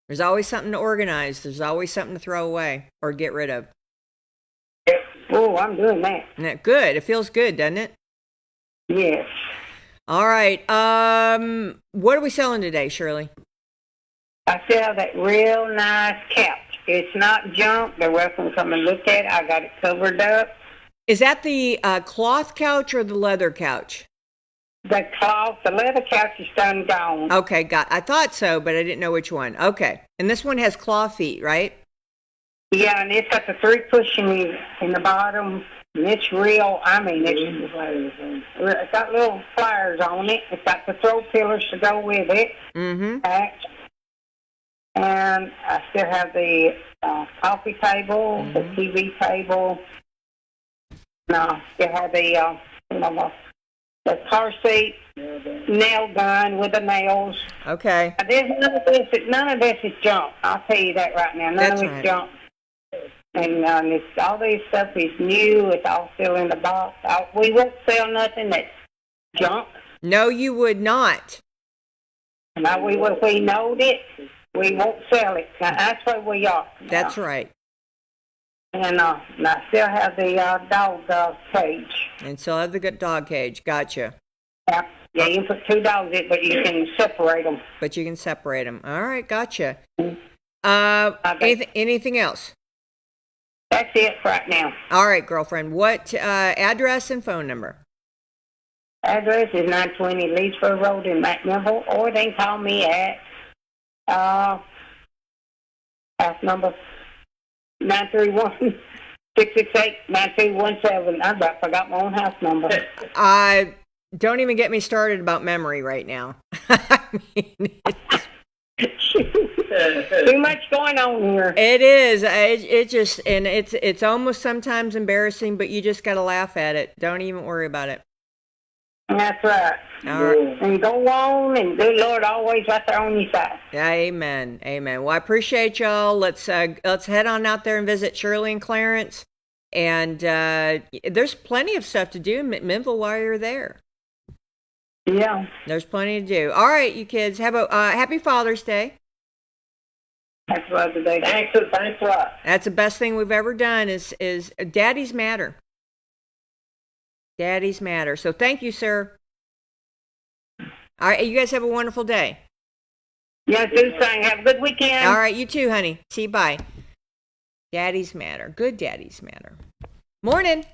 There's always something to organize. There's always something to throw away or get rid of. Oh, I'm doing that. Isn't that good? It feels good, doesn't it? Yes. All right. What are we selling today, Shirley? I sell that real nice couch. It's not junk. They're welcome to come and look at it. I got it covered up. Is that the cloth couch or the leather couch? The cloth, the leather couch is done gone. Okay, I thought so, but I didn't know which one. Okay. And this one has claw feet, right? Yeah, and it's got the 3 cushions in the bottom. And it's real, it's got little flyers on it. It's got the throw pillars to go with it. Mm-hmm. And I still have the coffee table, the TV table. No, I still have the car seat, nail gun with the nails. Okay. None of this is junk. I'll tell you that right now. None of it's junk. And all this stuff is new. It's all still in the box. We won't sell nothing that's junk. No, you would not. Now, if we know it, we won't sell it. Now, that's what we are. That's right. And I still have the dog cage. And still have the good dog cage. Gotcha. Yeah, you can put 2 dogs in it, but you can separate them. But you can separate them. All right, gotcha. Anything else? That's it right now. All right, girlfriend. What address and phone number? Address is 920 Leesburg Road in McMinnville, or they can call me at house number 931-668-9217. I about forgot my own house number. Don't even get me started about memory right now. Too much going on here. It is. It just, and it's almost sometimes embarrassing, but you just got to laugh at it. Don't even worry about it. That's right. All right. And go on, and good Lord always right there on your side. Amen. Amen. Well, I appreciate y'all. Let's head on out there and visit Shirley and Clarence. And there's plenty of stuff to do in McMinnville while you're there. Yeah. There's plenty to do. All right, you kids. Have a happy Father's Day. Thanks a lot today. Thanks a lot. That's the best thing we've ever done is daddies matter. Daddies matter. So thank you, sir. All right, you guys have a wonderful day. Yeah, do same. Have a good weekend. All right, you too, honey. See you, bye. Daddies matter. Good daddies matter. Morning.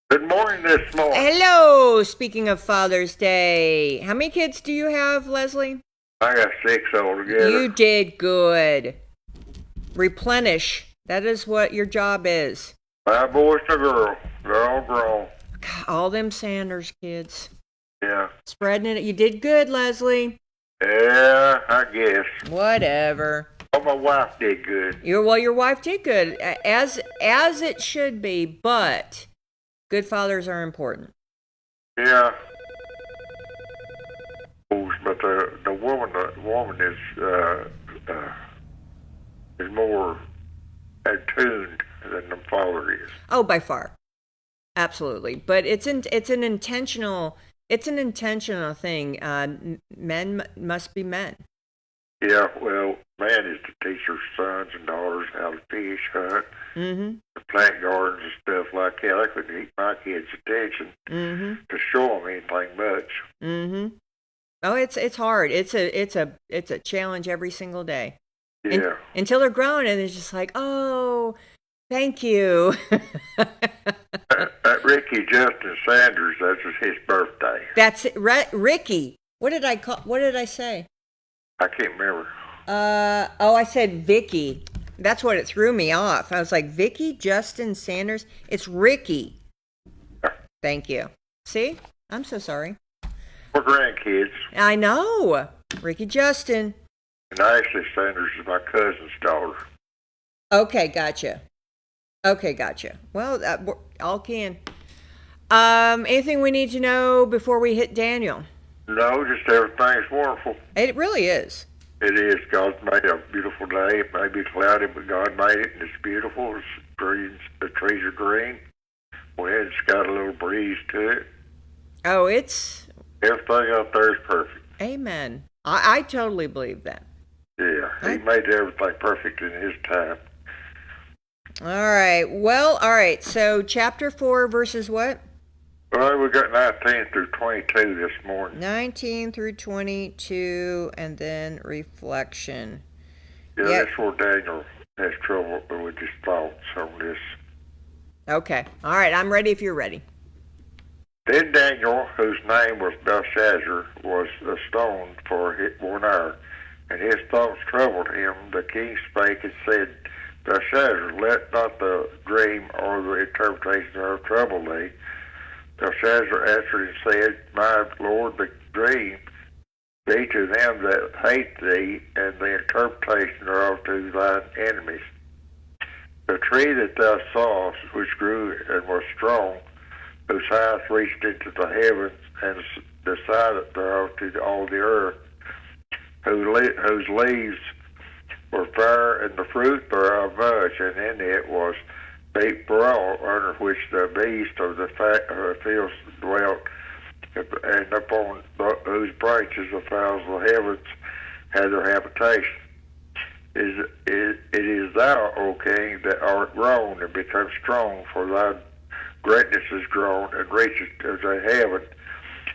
Good morning this morning. Hello. Speaking of Father's Day, how many kids do you have, Leslie? I got 6 altogether. You did good. Replenish. That is what your job is. 5 boys and a girl. They're all grown. All them Sanders kids. Yeah. Spreading it. You did good, Leslie. Yeah, I guess. Whatever. Oh, my wife did good. Your wife did good, as it should be. But good fathers are important. Yeah. But the woman is more attuned than the father is. Oh, by far, absolutely. But it's an intentional thing. Men must be men. Yeah, well, man is to teach their sons and daughters how to fish, hunt, to plant gardens and stuff like that. I couldn't keep my kids' attention to show them anything much. Oh, it's hard. It's a challenge every single day. Yeah. Until they're grown and it's just like, oh, thank you. that Ricky Justin Sanders, that's his birthday. That's it. Ricky. What did I say? I can't remember. I said Vicky. That's what it threw me off. I was like, Vicky Justin Sanders? It's Ricky. Thank you. See? I'm so sorry. We're grandkids. I know. Ricky Justin. And Ashley Sanders is my cousin's daughter. Okay, gotcha. Well, we're all can. Anything we need to know before we hit Daniel? No, just everything's wonderful. It really is. It is. God's made a beautiful day. It may be cloudy, but God made it, and it's beautiful. It's green. The trees are green. Wind's got a little breeze to it. Oh, everything out there is perfect. Amen. I totally believe that. Yeah, he made everything perfect in his time. All right. Well, all right. So chapter 4, verses what? Well, we got 19 through 22 this morning. 19 through 22, and then reflection. Yeah, that's where Daniel has trouble with his thoughts on this. Okay. All right. I'm ready if you're ready. Then Daniel, whose name was Belshazzar, was stoned for 1 hour, and his thoughts troubled him. The king spake and said, Belshazzar, let not the dream or the interpretation thereof trouble thee. Belshazzar answered and said, My lord, the dream be to them that hate thee, and the interpretation thereof to thine enemies. The tree that thou sawest, which grew and was strong, whose height reached into the heavens, and the side thereof to all the earth, whose leaves were fair, and the fruit thereof much, and in it was deep broad, under which the beasts of the fields dwelt, and upon whose branches the fowls of the heavens had their habitation. It is thou, O king, that art grown and become strong, for thy greatness is grown and reaches to the heaven,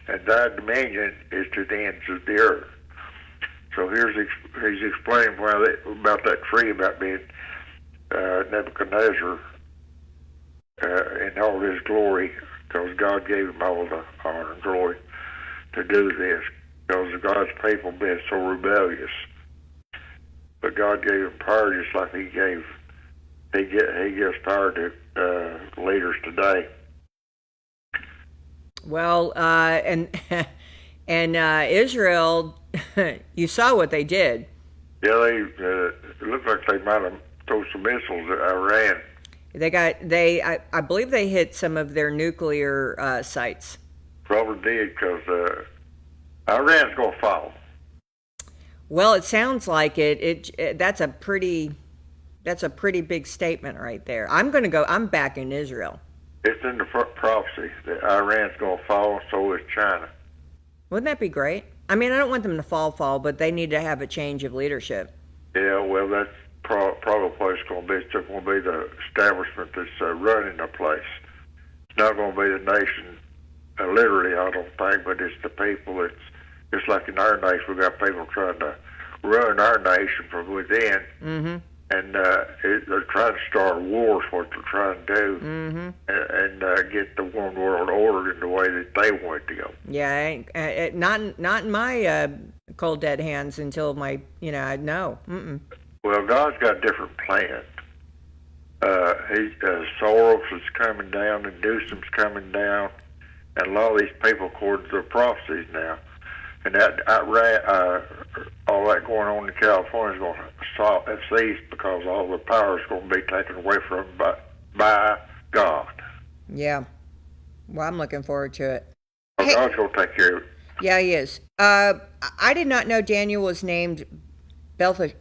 and thy dominion is to the ends of the earth. So he's explaining about that tree, about being Nebuchadnezzar in all his glory, because God gave him all the honor and glory to do this, because God's people been so rebellious. But God gave him power just like he gives power to leaders today. Well, and Israel, you saw what they did. Yeah, it looked like they might have thrown some missiles at Iran. I believe they hit some of their nuclear sites. Probably did, because Iran's going to fall. Well, it sounds like it. That's a pretty big statement right there. I'm back in Israel. It's in the prophecy that Iran's going to fall, so is China. Wouldn't that be great? I mean, I don't want them to fall, but they need to have a change of leadership. Yeah, well, that's probably what it's going to be. It's just going to be the establishment that's running the place. It's not going to be the nation, literally, I don't think, but it's the people. It's just like in our nation, we got people trying to run our nation from within, and they're trying to start wars, what they're trying to do, and get the one world order in the way that they want it to go. Yeah, not in my cold dead hands until my, no. Well, God's got a different plan. Soros is coming down, and Newsom's coming down, and a lot of these people, according to their prophecies now, and all that going on in California is going to cease, because all the power is going to be taken away from them by God. Yeah. Well, I'm looking forward to it. Well, God's going to take care of it. Yeah, he is. I did not know Daniel was named Belteshazzar.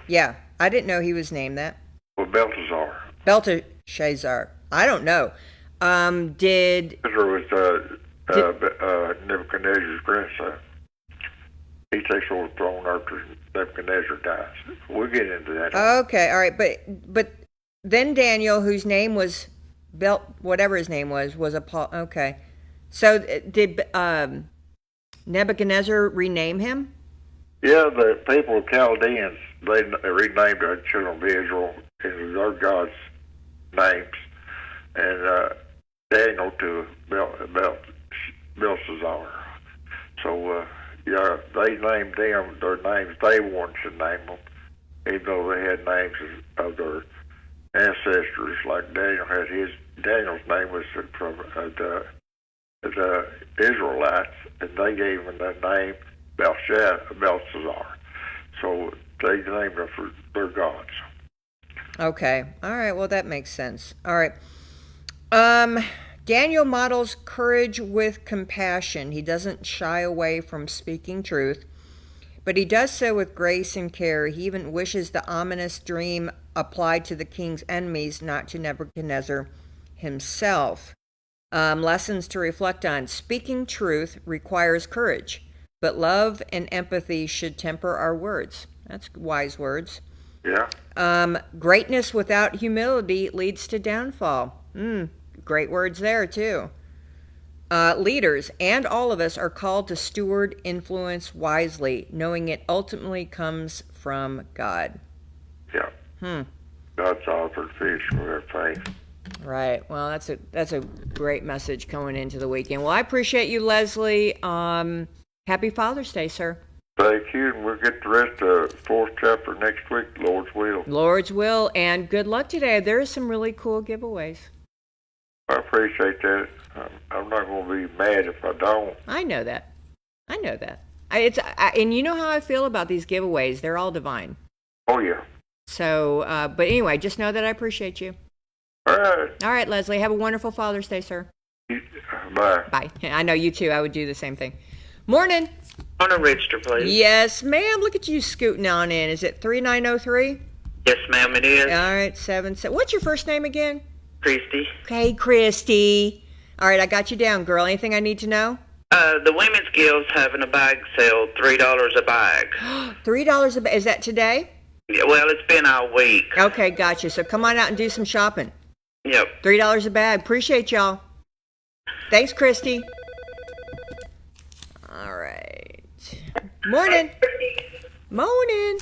Yeah, I didn't know he was named that. Well, Belteshazzar. Belteshazzar. I don't know. Belteshazzar was Nebuchadnezzar's grandson. He takes over the throne after Nebuchadnezzar dies. We'll get into that. Okay, all right, but then Daniel, whose name was whatever his name was a Paul. Okay, so did Nebuchadnezzar rename him? Yeah, the people of Chaldeans, they renamed the children of Israel in their God's names, and Daniel to Belshazzar. So, yeah, they named them their names they wanted to name them, even though they had names of their ancestors. Like Daniel's name was from the Israelites, and they gave him the name Belshazzar. So they named them for their gods. Okay. All right. Well, that makes sense. All right. Daniel models courage with compassion. He doesn't shy away from speaking truth, but he does so with grace and care. He even wishes the ominous dream applied to the king's enemies, not to Nebuchadnezzar himself. Lessons to reflect on. Speaking truth requires courage, but love and empathy should temper our words. That's wise words. Yeah. Greatness without humility leads to downfall. Great words there, too. Leaders and all of us are called to steward influence wisely, knowing it ultimately comes from God. Yeah. God's author fish for their faith. Right. Well, that's a great message going into the weekend. Well, I appreciate you, Leslie. Happy Father's Day, sir. Thank you, and we'll get the rest of the 4th chapter next week, Lord's will. Lord's will, and good luck today. There are some really cool giveaways. I appreciate that. I'm not going to be mad if I don't. I know that. And you know how I feel about these giveaways. They're all divine. Oh, yeah. So, but anyway, just know that I appreciate you. All right. All right, Leslie. Have a wonderful Father's Day, sir. Bye. Bye. I know you too. I would do the same thing. Morning. On a register, please. Yes, ma'am. Look at you scooting on in. Is it 3903? Yes, ma'am, it is. All right, 7. What's your first name again? Christy. Okay, Christy. All right, I got you down, girl. Anything I need to know? The Women's Guild's having a bag sale, $3 a bag. $3 a bag. Is that today? Yeah, well, it's been all week. Okay, gotcha. So come on out and do some shopping. Yep. $3 a bag. Appreciate y'all. Thanks, Christy. All right. Morning. Morning.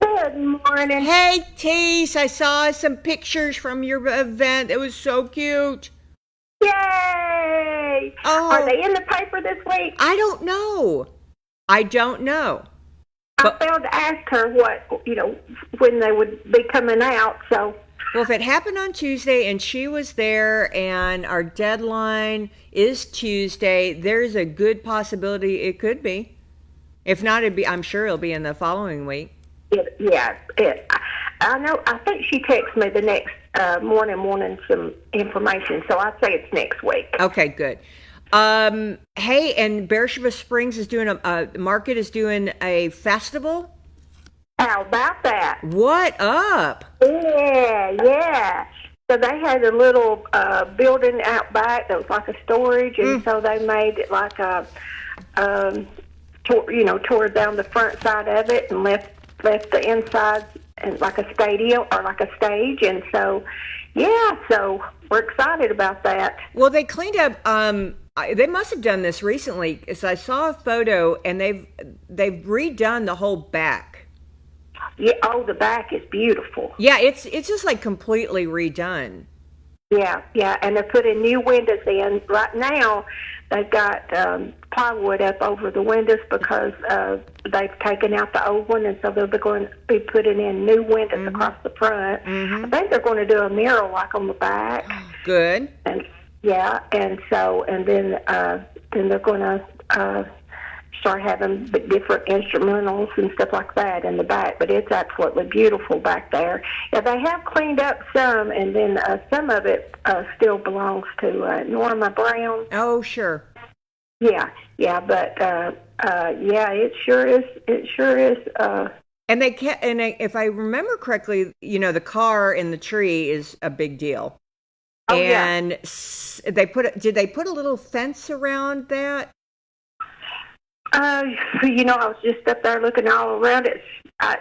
Good morning. Hey, Tease. I saw some pictures from your event. It was so cute. Yay! Oh. Are they in the paper this week? I don't know. I failed to ask her when they would be coming out, so. Well, if it happened on Tuesday and she was there and our deadline is Tuesday, there's a good possibility it could be. If not, I'm sure it'll be in the following week. I know. I think she texted me the next morning some information, so I'd say it's next week. Okay, good. Hey, and Beersheba Springs is doing Market is doing a festival. How about that? What up? Yeah. So they had a little building out back that was like a storage, and so they made it like a, tore down the front side of it and left the inside and like a stadium or like a stage, and so so we're excited about that. Well, they cleaned up. They must have done this recently, because I saw a photo and they've redone the whole back. Yeah. Oh, the back is beautiful. Yeah, it's just like completely redone. Yeah, and they're putting new windows in. Right now, they've got plywood up over the windows because they've taken out the old one, and so they're going to be putting in new windows across the front. I think they're going to do a mural like on the back. Good. And then they're going to start having different instrumentals and stuff like that in the back. But it's absolutely beautiful back there. Yeah, they have cleaned up some, and then some of it still belongs to Norma Brown. Oh, sure. Yeah, but it sure is. It sure is. And if I remember correctly, the car in the tree is a big deal. Oh, and did they put a little fence around that? I was just up there looking all around it. I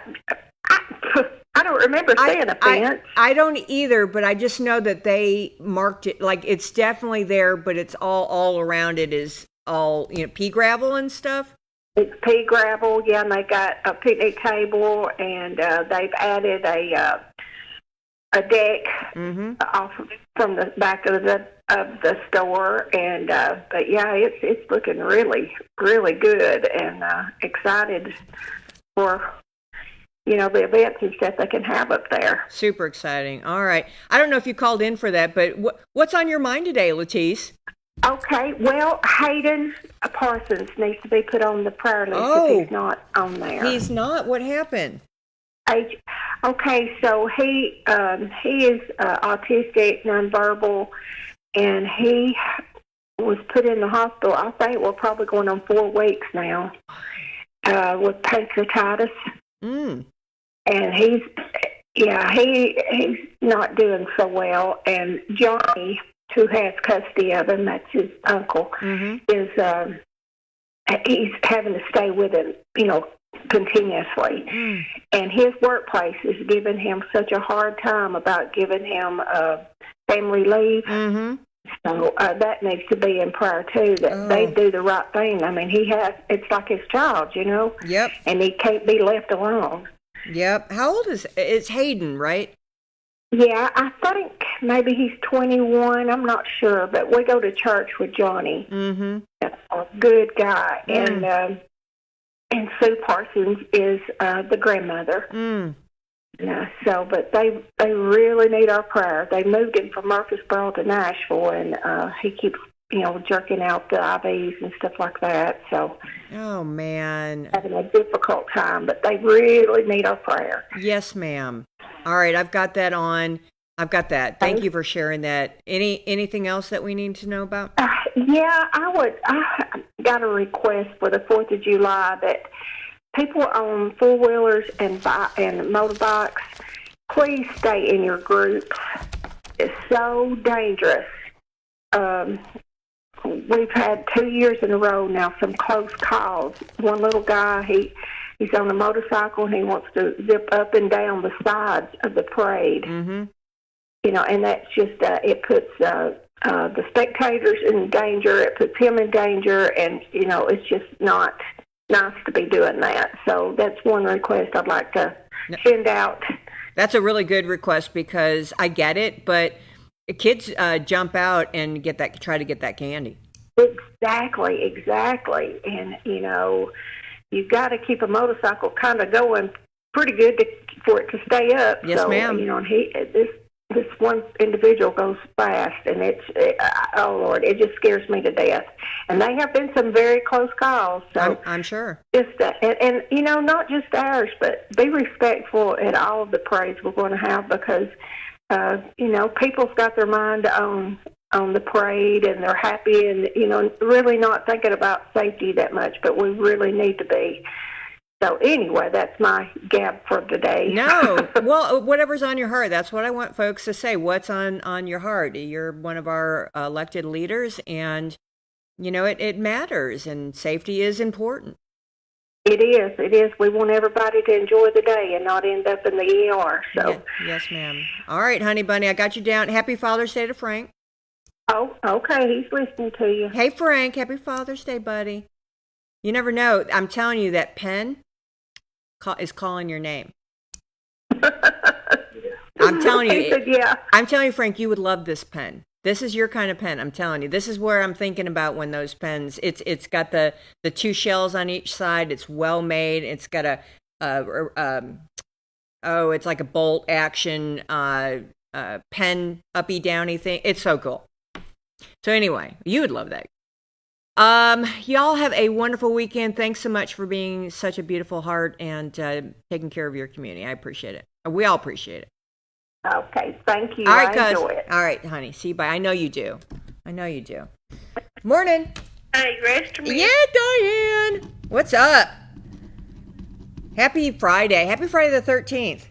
don't remember seeing a fence. I don't either, but I just know that they marked it, like it's definitely there, but it's all around it is all, pea gravel and stuff. It's pea gravel, yeah, and they got a picnic table, and they've added a deck off from the back of the store, and but yeah, it's looking really, really good, and excited for the events and stuff they can have up there. Super exciting. All right, I don't know if you called in for that, but what's on your mind today, Latisse? Okay, well, Hayden Parsons needs to be put on the prayer list if he's not on there. He's not? What happened? Okay, so he is autistic, nonverbal, and he was put in the hospital. I think we're probably going on 4 weeks now with pancreatitis. And he's not doing so well. And Johnny, who has custody of him, that's his uncle, is he's having to stay with him, continuously. And his workplace is giving him such a hard time about giving him family leave. So that needs to be in prayer too, that they do the right thing. I mean, it's like his child, Yep. And he can't be left alone. Yep. How old is it's Hayden, right? Yeah, I think maybe he's 21. I'm not sure, but we go to church with Johnny. Mm-hmm. A good guy, and Sue Parsons is the grandmother. Yeah, so, but they really need our prayer. They moved him from Murfreesboro to Nashville, and he keeps, jerking out the IVs and stuff like that. So, oh man, having a difficult time, but they really need our prayer. Yes, ma'am. All right, I've got that on. I've got that. Thank you for sharing that. Anything else that we need to know about? Yeah, I got a request for the 4th of July that people on four-wheelers and motorbikes, please stay in your groups. It's so dangerous. We've had 2 years in a row now some close calls. One little guy, he's on a motorcycle and he wants to zip up and down the sides of the parade. Mm-hmm. And that's just, it puts the spectators in danger. It puts him in danger, and, it's just not nice to be doing that. So that's one request I'd like to send out. That's a really good request because I get it, but kids jump out and try to get that candy. Exactly. And, you've got to keep a motorcycle kind of going pretty good for it to stay up. Yes, ma'am. And, this one individual goes fast, and oh Lord, it just scares me to death. And they have been some very close calls. So I'm sure. Just and not just ours, but be respectful at all of the parades we're going to have, because people's got their mind on the parade, and they're happy, and really not thinking about safety that much. But we really need to be. So anyway, that's my gab for today. No, well, whatever's on your heart. That's what I want folks to say. What's on your heart? You're one of our elected leaders, and it matters, and safety is important. It is. We want everybody to enjoy the day and not end up in the ER. So yeah, yes, ma'am. All right, honey bunny, I got you down. Happy Father's Day to Frank. Oh, okay. He's listening to you. Hey, Frank. Happy Father's Day, buddy. You never know. I'm telling you, that pen is calling your name. I'm telling you. Yeah. I'm telling you, Frank, you would love this pen. This is your kind of pen. I'm telling you. This is where I'm thinking about when those pens. It's got the two shells on each side. It's well made. It's got it's like a bolt action pen uppy downy thing. It's so cool. So anyway, you would love that. Y'all have a wonderful weekend. Thanks so much for being such a beautiful heart and taking care of your community. I appreciate it. We all appreciate it. Okay, thank you. All right, I enjoy it. All right, honey. See you. Bye. I know you do. Morning. Hey, rest of me. Yeah, Diane. What's up? Happy Friday. Happy Friday the 13th.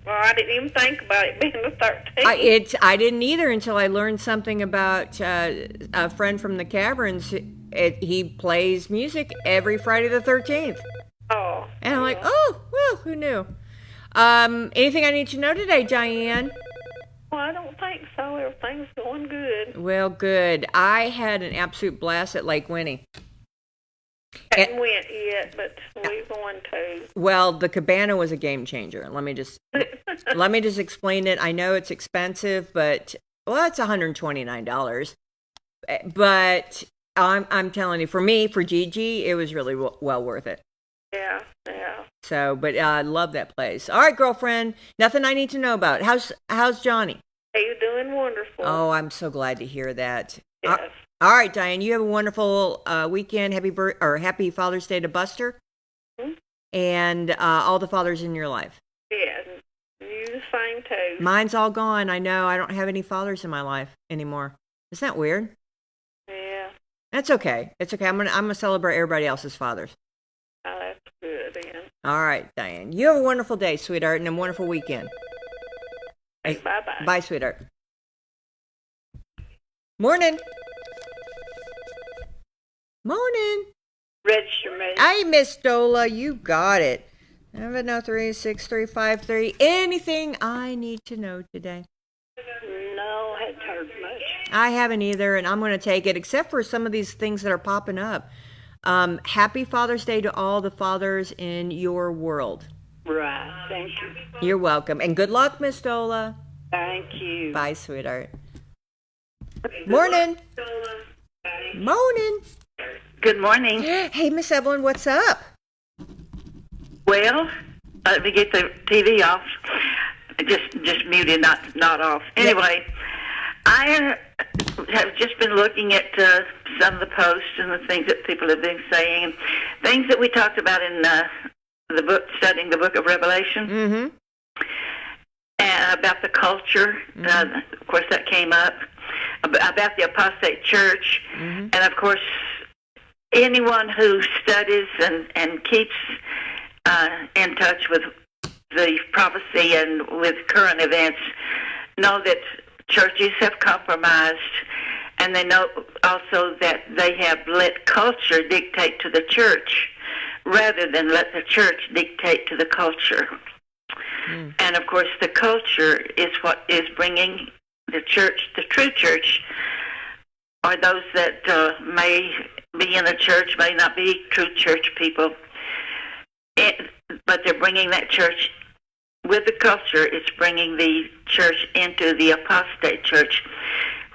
Well, I didn't even think about it being the 13th. I didn't either until I learned something about a friend from the Caverns. He plays music every Friday the 13th. Oh. And I'm like, oh, well, who knew? Anything I need to know today, Diane? Well, I don't think so. Everything's going good. Well, good. I had an absolute blast at Lake Winnie. Haven't went yet, but we're going to. Well, the cabana was a game changer. Let me just explain it. I know it's expensive, but it's $129. But I'm telling you, for me, for Gigi, it was really well worth it. Yeah. So, but I love that place. All right, girlfriend. Nothing I need to know about. How's Johnny? Hey, you're doing wonderful. Oh, I'm so glad to hear that. Yes. All right, Diane. You have a wonderful weekend. Happy Father's Day to Buster, and all the fathers in your life. Yeah, you the same too. Mine's all gone. I know. I don't have any fathers in my life anymore. Isn't that weird? Yeah. That's okay. It's okay. I'm gonna celebrate everybody else's fathers. Oh, that's good then. All right, Diane. You have a wonderful day, sweetheart, and a wonderful weekend. Hey, bye-bye. Bye, sweetheart. Morning. Register me. Hey, Miss Dola, you got it. 703-6353. Anything I need to know today? No, I hadn't heard much. I haven't either, and I'm going to take it, except for some of these things that are popping up. Happy Father's Day to all the fathers in your world. Right, thank you. You're welcome. And good luck, Miss Dola. Thank you. Bye, sweetheart. Morning. Morning. Good morning. Hey, Miss Evelyn, what's up? Well, let me get the TV off. Just muted, not off. Anyway, I have just been looking at some of the posts and the things that people have been saying, things that we talked about in the book, studying the book of Revelation. Mm-hmm. And about the culture. Of course, that came up. About the apostate church. Mm-hmm. And, of course, anyone who studies and keeps in touch with the prophecy and with current events know that churches have compromised, and they know also that they have let culture dictate to the church rather than let the church dictate to the culture. And, of course, the culture is what is bringing the church, the true church, or those that may be in the church, may not be true church people, but they're bringing that church with the culture. It's bringing the church into the apostate church,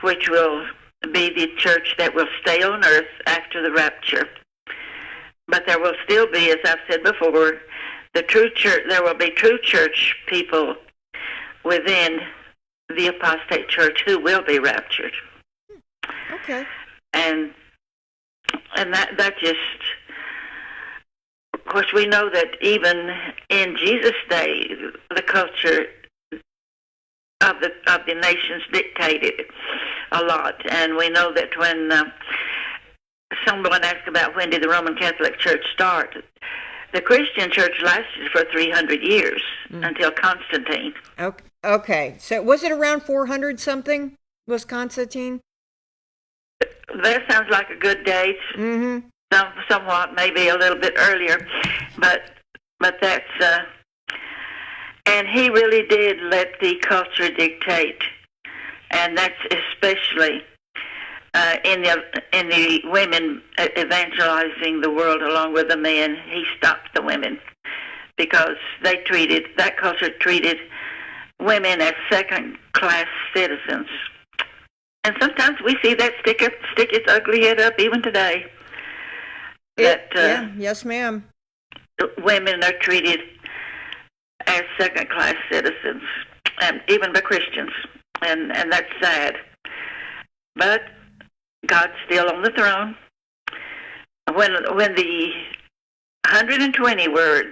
which will be the church that will stay on earth after the rapture. But there will still be, as I've said before, the true church. There will be true church people within the apostate church who will be raptured. Okay. And that just, of course, we know that even in Jesus' day, the culture of the nations dictated a lot. And we know that when someone asked about when did the Roman Catholic Church start, the Christian church lasted for 300 years until Constantine. Okay. So was it around 400 something? Was Constantine? That sounds like a good date. Mm-hmm. Somewhat, maybe a little bit earlier, but that's and he really did let the culture dictate, and that's especially in the women evangelizing the world along with the men. He stopped the women because that culture treated women as second-class citizens. And sometimes we see that stick its ugly head up even today. Yes, ma'am. Women are treated as second-class citizens, and even by Christians, and that's sad. But God's still on the throne. When the 120 were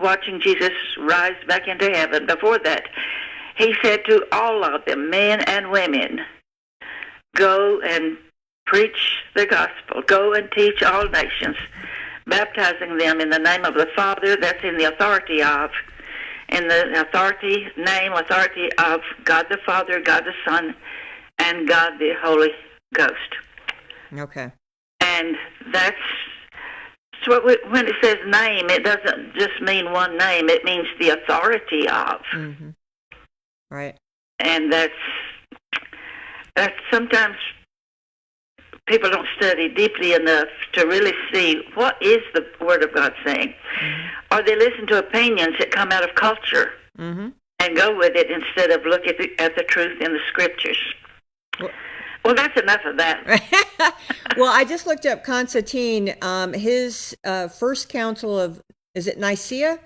watching Jesus rise back into heaven, before that, he said to all of them, men and women, go and preach the gospel. Go and teach all nations, baptizing them in the name of the Father, that's in the authority of, authority of God the Father, God the Son, and God the Holy Ghost. Okay. And that's what when it says name, it doesn't just mean one name. It means the authority of. Mm-hmm. Right. And that's sometimes people don't study deeply enough to really see what is the Word of God saying. Mm-hmm. Or they listen to opinions that come out of culture and go with it instead of look at the truth in the Scriptures. Well, that's enough of that. Well, I just looked up Constantine. His first council of, is it Nicaea?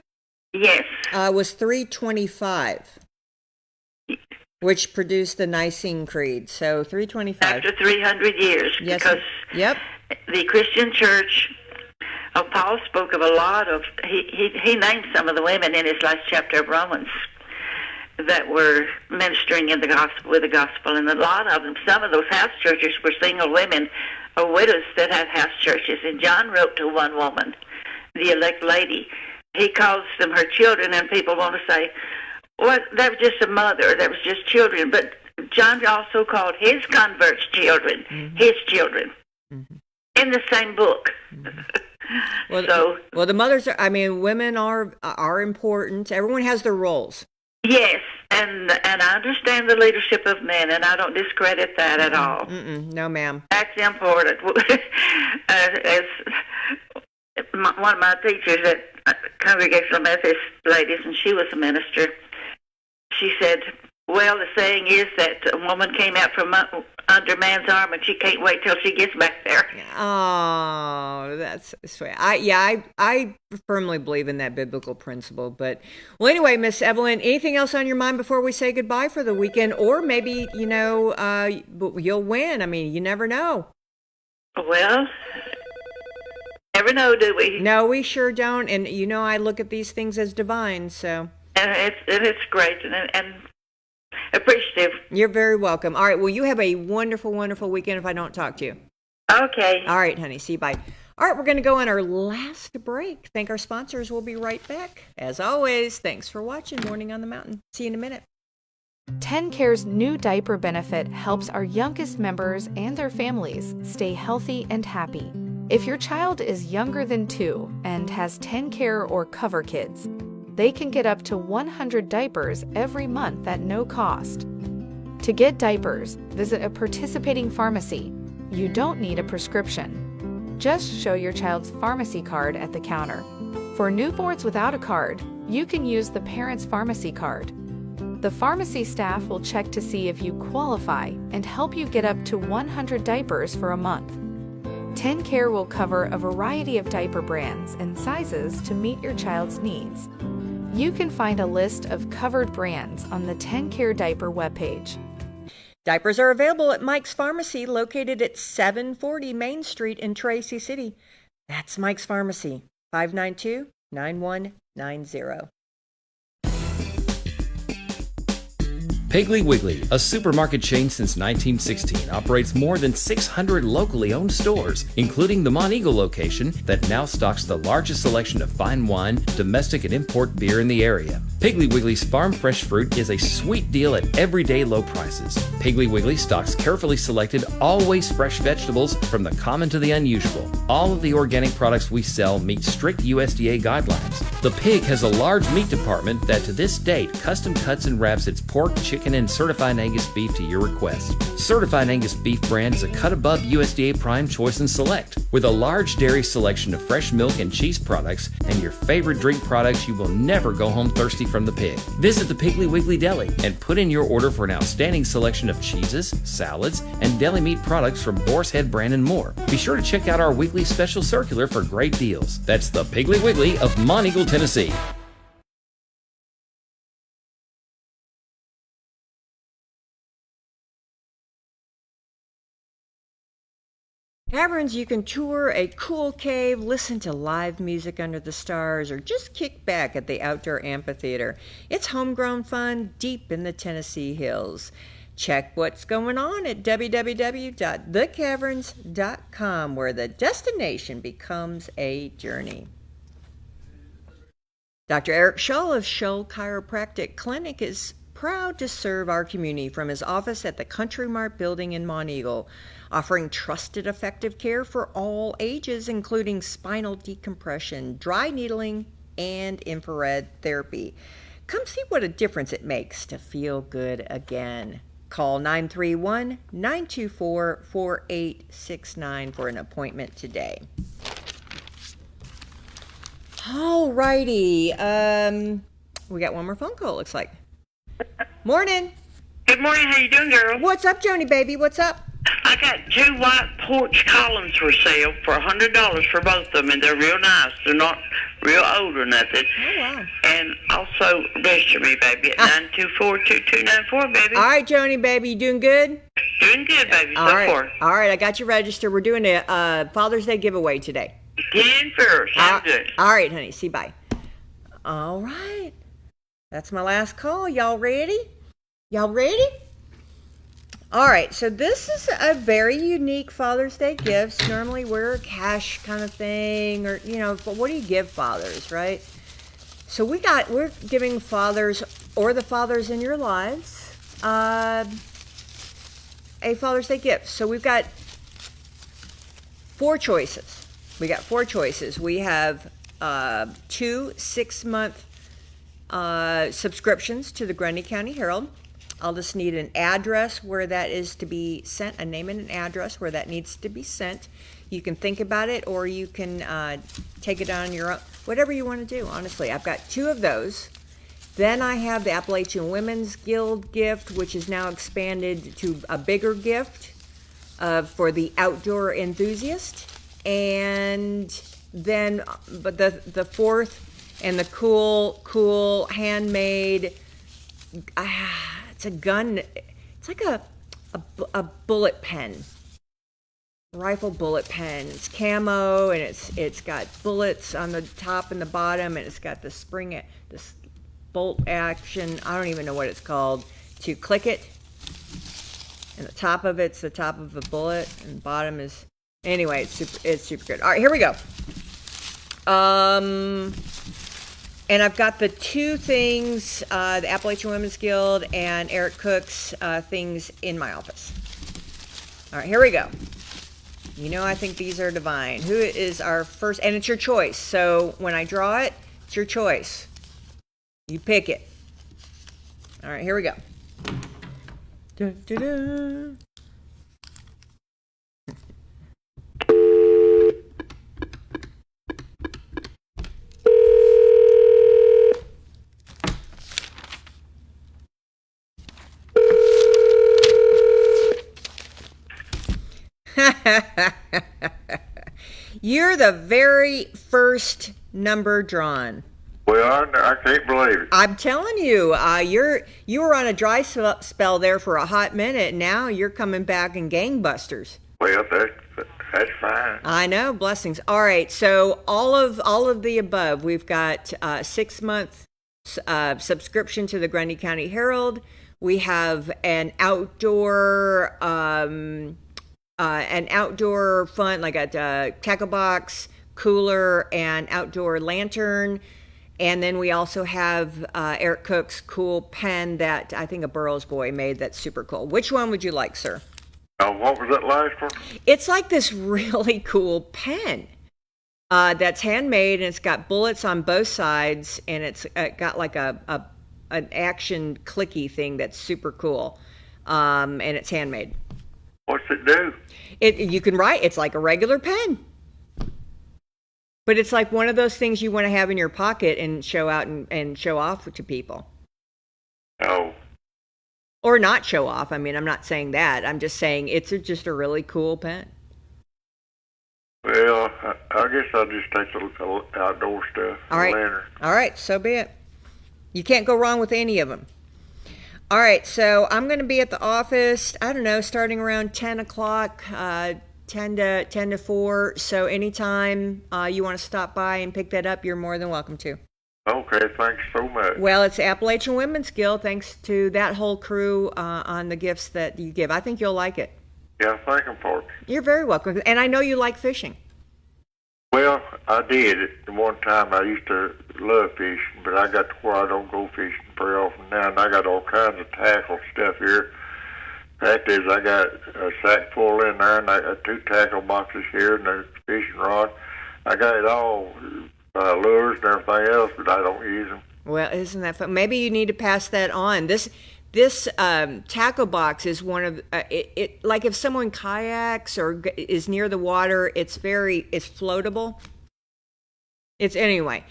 Yes. Was 325. Which produced the Nicene Creed. So 325. After 300 years. Yes. Because yep. The Christian church, Paul spoke of a lot of, he named some of the women in his last chapter of Romans that were ministering in the gospel, with the gospel. And a lot of them, some of those house churches were single women or widows that had house churches. And John wrote to one woman, the elect lady. He calls them her children, and people want to say, well, that was just a mother, that was just children. But John also called his converts children, his children, in the same book. Well, the mothers are, women are important. Everyone has their roles. Yes, and I understand the leadership of men, and I don't discredit that at all. No, ma'am. That's important. As one of my teachers at Congregational Methodist ladies, and she was a minister, she said, Well, the saying is that a woman came out from under man's arm, and she can't wait till she gets back there. Oh, that's sweet. I firmly believe in that biblical principle. But, well, anyway, Miss Evelyn, anything else on your mind before we say goodbye for the weekend? Or maybe, you'll win. I mean, you never know. Well, never know, do we? No, we sure don't. And, I look at these things as divine, so. And it's great, and appreciative. You're very welcome. All right, well, you have a wonderful, wonderful weekend if I don't talk to you. Okay. All right, honey. See you. Bye. All right, we're going to go on our last break. Thank our sponsors. We'll be right back. As always, thanks for watching Morning on the Mountain. See you in a minute. TennCare's new diaper benefit helps our youngest members and their families stay healthy and happy. If your child is younger than 2 and has TennCare or Cover Kids, they can get up to 100 diapers every month at no cost. To get diapers, visit a participating pharmacy. You don't need a prescription. Just show your child's pharmacy card at the counter. For newborns without a card, you can use the parent's pharmacy card. The pharmacy staff will check to see if you qualify and help you get up to 100 diapers for a month. TennCare will cover a variety of diaper brands and sizes to meet your child's needs. You can find a list of covered brands on the TennCare diaper webpage. Diapers are available at Mike's Pharmacy, located at 740 Main Street in Tracy City. That's Mike's Pharmacy, 592-9190. Piggly Wiggly, a supermarket chain since 1916, operates more than 600 locally owned stores, including the Monteagle location that now stocks the largest selection of fine wine, domestic and import beer in the area. Piggly Wiggly's farm fresh fruit is a sweet deal at everyday low prices. Piggly Wiggly stocks carefully selected, always fresh vegetables from the common to the unusual. All of the organic products we sell meet strict USDA guidelines. The Pig has a large meat department that to this date custom cuts and wraps its pork, chicken, and certified Angus beef to your request. Certified Angus beef brand is a cut above USDA Prime Choice and Select. With a large dairy selection of fresh milk and cheese products and your favorite drink products, you will never go home thirsty from the Pig. Visit the Piggly Wiggly Deli and put in your order for an outstanding selection of cheeses, salads, and deli meat products from Boar's Head brand and more. Be sure to check out our weekly special circular for great deals. That's the Piggly Wiggly of Monteagle, Tennessee. Caverns, you can tour a cool cave, listen to live music under the stars, or just kick back at the outdoor amphitheater. It's homegrown fun deep in the Tennessee hills. Check what's going on at www.thecaverns.com, where the destination becomes a journey. Dr. Eric Shull of Shull Chiropractic Clinic is proud to serve our community from his office at the Country Mart building in Monteagle, offering trusted, effective care for all ages, including spinal decompression, dry needling, and infrared therapy. Come see what a difference it makes to feel good again. Call 931-924-4869 for an appointment today. All righty. We got one more phone call, it looks like. Morning. Good morning. How you doing, girl? What's up, Joni baby? What's up? I got 2 white porch columns for sale for $100 for both of them, and they're real nice. They're not real old or nothing. Oh, wow. And also register me, baby, at 924-2294, baby. All right, Joni baby, you doing good? Doing good, baby, so far. All right, I got you registered. We're doing a Father's Day giveaway today. 10 first. Sounds good. All right, honey. See, bye. All right. That's my last call. Y'all ready? Y'all ready? All right, so this is a very unique Father's Day gift. Normally we're a cash kind of thing, or, but what do you give fathers, right? So we're giving fathers, or the fathers in your lives, a Father's Day gift. So we've got 4 choices. We have 2 6-month subscriptions to the Grundy County Herald. I'll just need an address where that is to be sent, a name and an address where that needs to be sent. You can think about it, or you can take it on your own, whatever you want to do, honestly. I've got 2 of those. Then I have the Appalachian Women's Guild gift, which is now expanded to a bigger gift for the outdoor enthusiast. And then, but the fourth and the cool handmade, it's a gun. It's like a bullet pen, rifle bullet pen. It's camo, and it's got bullets on the top and the bottom, and it's got this bolt action. I don't even know what it's called, to click it. And the top of it's the top of a bullet, and the bottom is, anyway, it's super good. All right, here we go. And I've got the two things, the Appalachian Women's Guild and Eric Cook's things in my office. All right, here we go. You know, I think these are divine. Who is our first? And it's your choice. So when I draw it, it's your choice. You pick it. All right, here we go. Da, da, da. You're the very first number drawn. Well, I can't believe it. I'm telling you, you were on a dry spell there for a hot minute. Now you're coming back in gangbusters. Well, that's fine. I know, blessings. All right, so all of the above. We've got 6-month subscription to the Grundy County Herald. We have an outdoor fun, like a tackle box, cooler, and outdoor lantern. And then we also have Eric Cook's cool pen that I think a Burroughs boy made that's super cool. Which one would you like, sir? What was that last one? It's like this really cool pen that's handmade, and it's got bullets on both sides, and it's got like an action clicky thing that's super cool, and it's handmade. What's it do? You can write. It's like a regular pen. But it's like one of those things you want to have in your pocket and show out and show off to people. Oh. Or not show off. I mean, I'm not saying that. I'm just saying it's just a really cool pen. Well, I guess I'll just take the outdoor stuff. All right. Lantern. All right, so be it. You can't go wrong with any of them. All right, so I'm going to be at the office, I don't know, starting around 10 o'clock, 10 to 4. So anytime you want to stop by and pick that up, you're more than welcome to. Okay, thanks so much. Well, it's Appalachian Women's Guild, thanks to that whole crew on the gifts that you give. I think you'll like it. Yeah, thank them for it. You're very welcome. And I know you like fishing. Well, I did. At one time, I used to love fishing, but I got to where I don't go fishing very often now, and I got all kinds of tackle stuff here. Fact is, I got a sack full in there, and I got 2 tackle boxes here, and a fishing rod. I got it all, lures and everything else, but I don't use them. Well, isn't that fun? Maybe you need to pass that on. This tackle box is one of it. Like if someone kayaks or is near the water, it's floatable. It's anyway.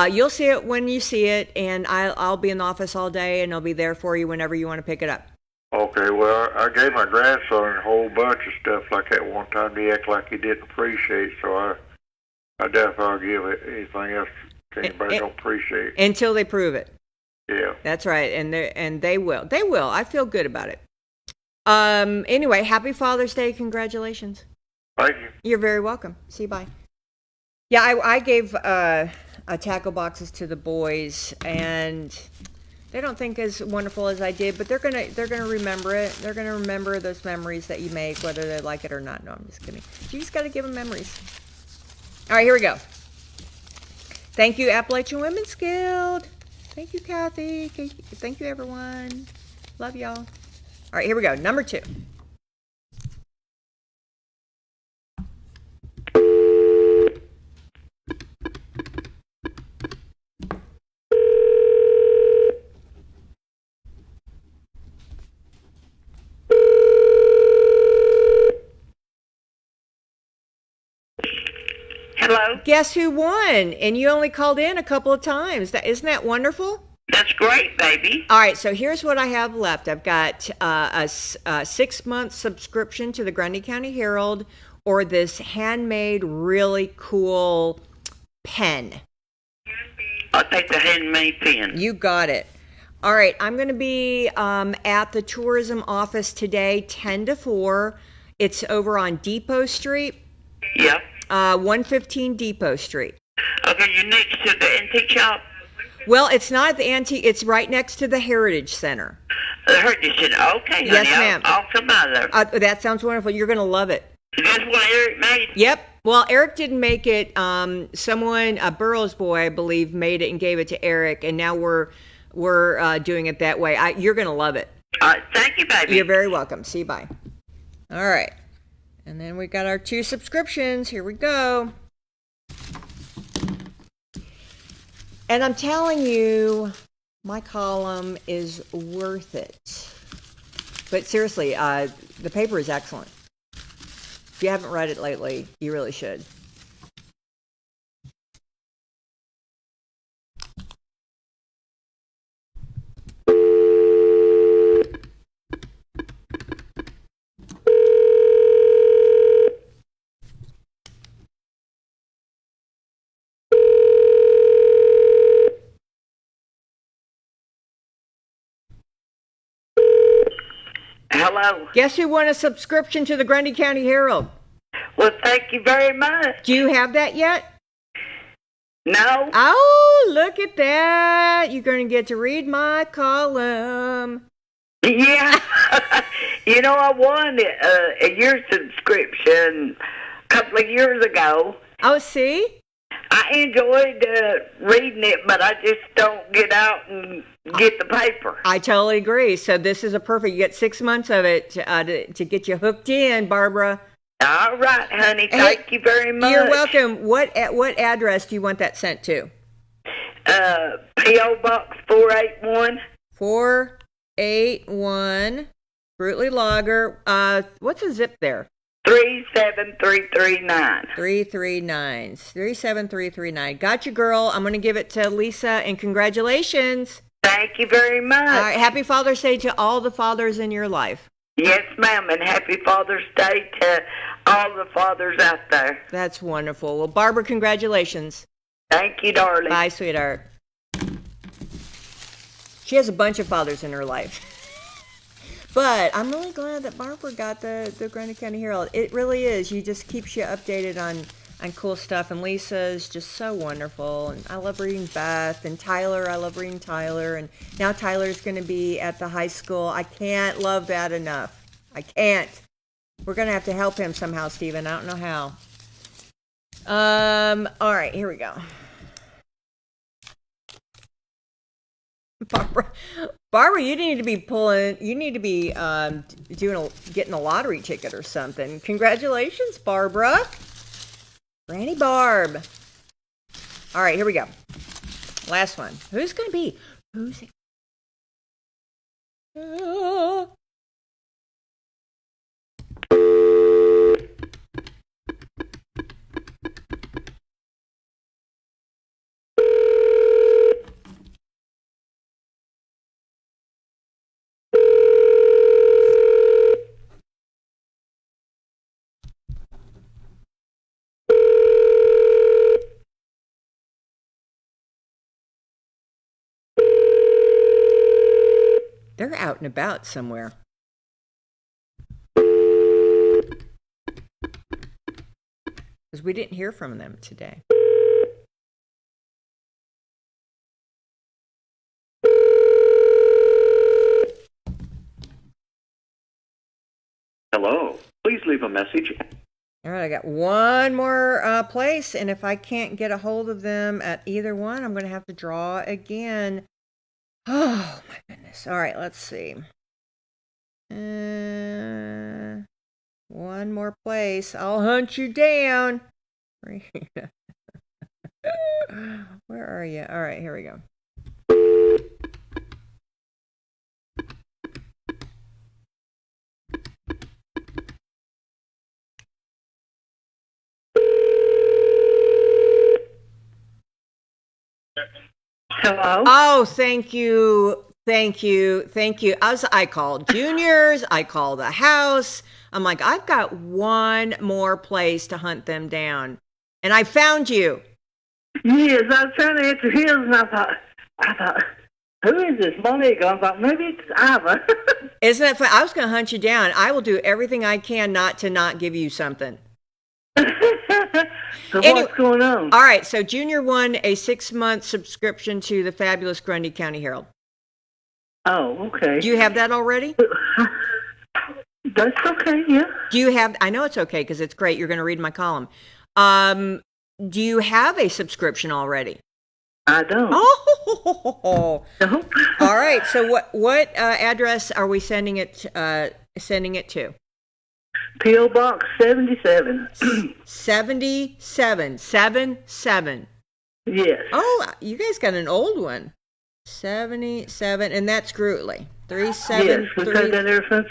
You'll see it when you see it, and I'll be in the office all day, and I'll be there for you whenever you want to pick it up. Okay, well, I gave my grandson a whole bunch of stuff like that one time. He acted like he didn't appreciate, so I definitely give it anything else to anybody don't appreciate. Until they prove it. Yeah. That's right, and they will. They will. I feel good about it. Anyway, happy Father's Day. Congratulations. Thank you. You're very welcome. See you, bye. Yeah, I gave tackle boxes to the boys, and they don't think as wonderful as I did, but they're gonna remember it. They're gonna remember those memories that you make, whether they like it or not. No, I'm just kidding. You just gotta give them memories. All right, here we go. Thank you, Appalachian Women's Guild. Thank you, Kathy. Thank you, everyone. Love y'all. All right, here we go. Number 2. Hello? Guess who won? And you only called in a couple of times. Isn't that wonderful? That's That's great, baby. All right, so here's what I have left. I've got a 6-month subscription to the Grundy County Herald, or this handmade, really cool pen. I'll take the handmade pen. You got it. All right, I'm going to be at the tourism office today, 10 to 4. It's over on Depot Street. Yep. 115 Depot Street. Okay, you're next to the antique shop? Well, it's not at the antique. It's right next to the Heritage Center. The Heritage Center. Okay, honey. Yes, ma'am. I'll come by there. That sounds wonderful. You're going to love it. Is this what Eric made? Yep. Well, Eric didn't make it. Someone, a Burroughs boy, I believe, made it and gave it to Eric, and now we're doing it that way. You're going to love it. All right, thank you, baby. You're very welcome. See you, bye. All right. And then we got our 2 subscriptions. Here we go. And I'm telling you, my column is worth it. But seriously, the paper is excellent. If you haven't read it lately, you really should. Hello. Guess who won a subscription to the Grundy County Herald? Well, thank you very much. Do you have that yet? No. Oh, look at that. You're going to get to read my column. Yeah. You know, I won a year subscription a couple of years ago. Oh, see? I enjoyed reading it, but I just don't get out and get the paper. I totally agree. So this is a perfect, you get 6 months of it to get you hooked in, Barbara. All right, honey. Thank you very much. You're welcome. What address do you want that sent to? P.O. Box 481. 481, Fruitley Lager. What's the zip there? 37339. 37339. Got you, girl. I'm going to give it to Lisa, and congratulations. Thank you very much. All right, happy Father's Day to all the fathers in your life. Yes, ma'am, and happy Father's Day to all the fathers out there. That's wonderful. Well, Barbara, congratulations. Thank you, darling. Bye, sweetheart. She has a bunch of fathers in her life. But I'm really glad that Barbara got the Grundy County Herald. It really is. You just keeps you updated on cool stuff. And Lisa is just so wonderful. And I love reading Beth. And Tyler, I love reading Tyler. And now Tyler's going to be at the high school. I can't love that enough. I can't. We're going to have to help him somehow, Stephen. I don't know how. All right, here we go. Barbara, you need to be getting a lottery ticket or something. Congratulations, Barbara. Granny Barb. All right, here we go. Last one. Who's going to be? Who's it? They're out and about somewhere. Because we didn't hear from them today. Hello. Please leave a message. All right, I got one more place, and if I can't get a hold of them at either one, I'm going to have to draw again. Oh, my goodness. All right, let's see. One more place. I'll hunt you down. Where are you? All right, here we go. Hello? Oh, thank you. Thank you. Thank you. I called Junior's. I called the house. I'm like, I've got one more place to hunt them down. And I found you. Yes, I was trying to answer his, and I thought, who is this Monique? I thought, maybe it's Iva. Isn't that fun? I was going to hunt you down. I will do everything I can not give you something. So what's going on? All right, so Junior won a 6-month subscription to the fabulous Grundy County Herald. Oh, okay. Do you have that already? That's okay, yeah. Do you have, I know it's okay because it's great. You're going to read my column. Do you have a subscription already? I don't. Oh, no. All right. So what address are we sending it to? P.O. Box 77. 77. Yes. Oh, you guys got an old one. 77, and that's Grutley. 373. Yes, we've had that ever since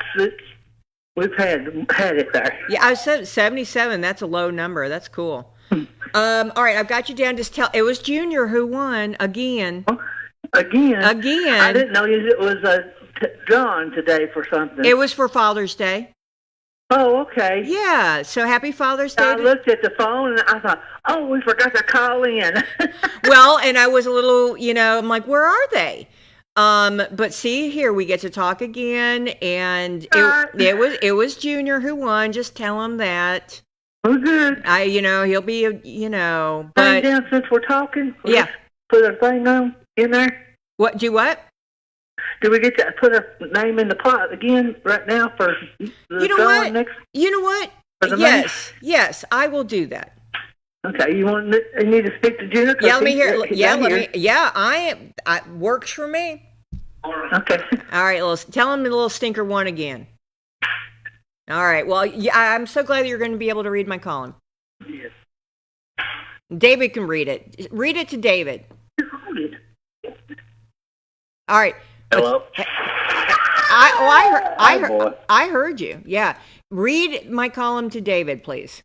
we've had it there. Yeah, I said 77. That's a low number. That's cool. All right, I've got you down. Just tell. It was Junior who won again. Again. I didn't know it was John today for something. It was for Father's Day. Oh, okay. Yeah. So happy Father's Day. I looked at the phone and I thought, oh, we forgot to call in. Well, and I was a little, I'm like, where are they? But see here, we get to talk again, and it was Junior who won. Just tell him that. Oh, good. He'll be, but down since we're talking. Yeah. Put a thing on in there. What? Do what? Do we get to put a name in the pot again right now for the drawing next? You know what? Yes, I will do that. Okay, you need to speak to Junior? Yeah, let me hear. Yeah, I works for me. Okay. All right, tell him the little stinker won again. All right. Well, yeah, I'm so glad that you're going to be able to read my column. Yes. David can read it. Read it to David. All right. Hello. I heard you. Yeah. Read my column to David, please.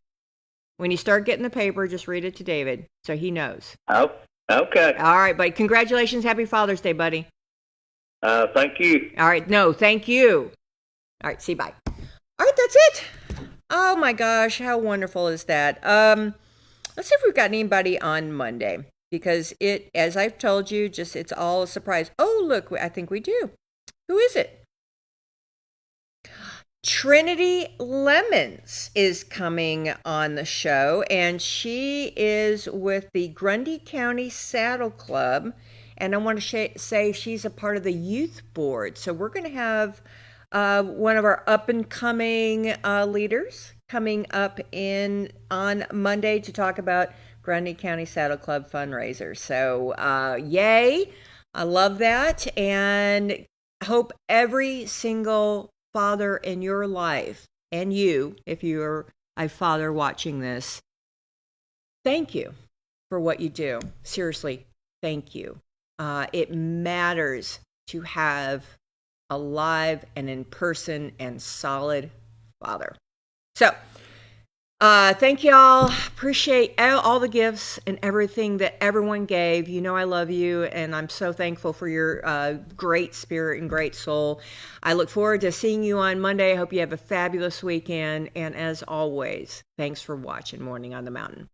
When you start getting the paper, just read it to David so he knows. Oh, okay. All right, buddy. Congratulations. Happy Father's Day, buddy. Thank you. All right. No, thank you. All right. See, bye. All right, that's it. Oh my gosh, how wonderful is that? Let's see if we've got anybody on Monday, because as I've told you, it's all a surprise. Oh, look, I think we do. Who is it? Trinity Lemons is coming on the show, and she is with the Grundy County Saddle Club, and I want to say she's a part of the youth board. So we're going to have one of our up-and-coming leaders coming up on Monday to talk about Grundy County Saddle Club fundraiser. So, yay! I love that, and hope every single father in your life, and you, if you're a father watching this, thank you for what you do. Seriously, thank you. It matters to have a live and in-person and solid father. So, thank y'all. Appreciate all the gifts and everything that everyone gave. You know I love you, and I'm so thankful for your great spirit and great soul. I look forward to seeing you on Monday. I hope you have a fabulous weekend, and as always, thanks for watching Morning on the Mountain.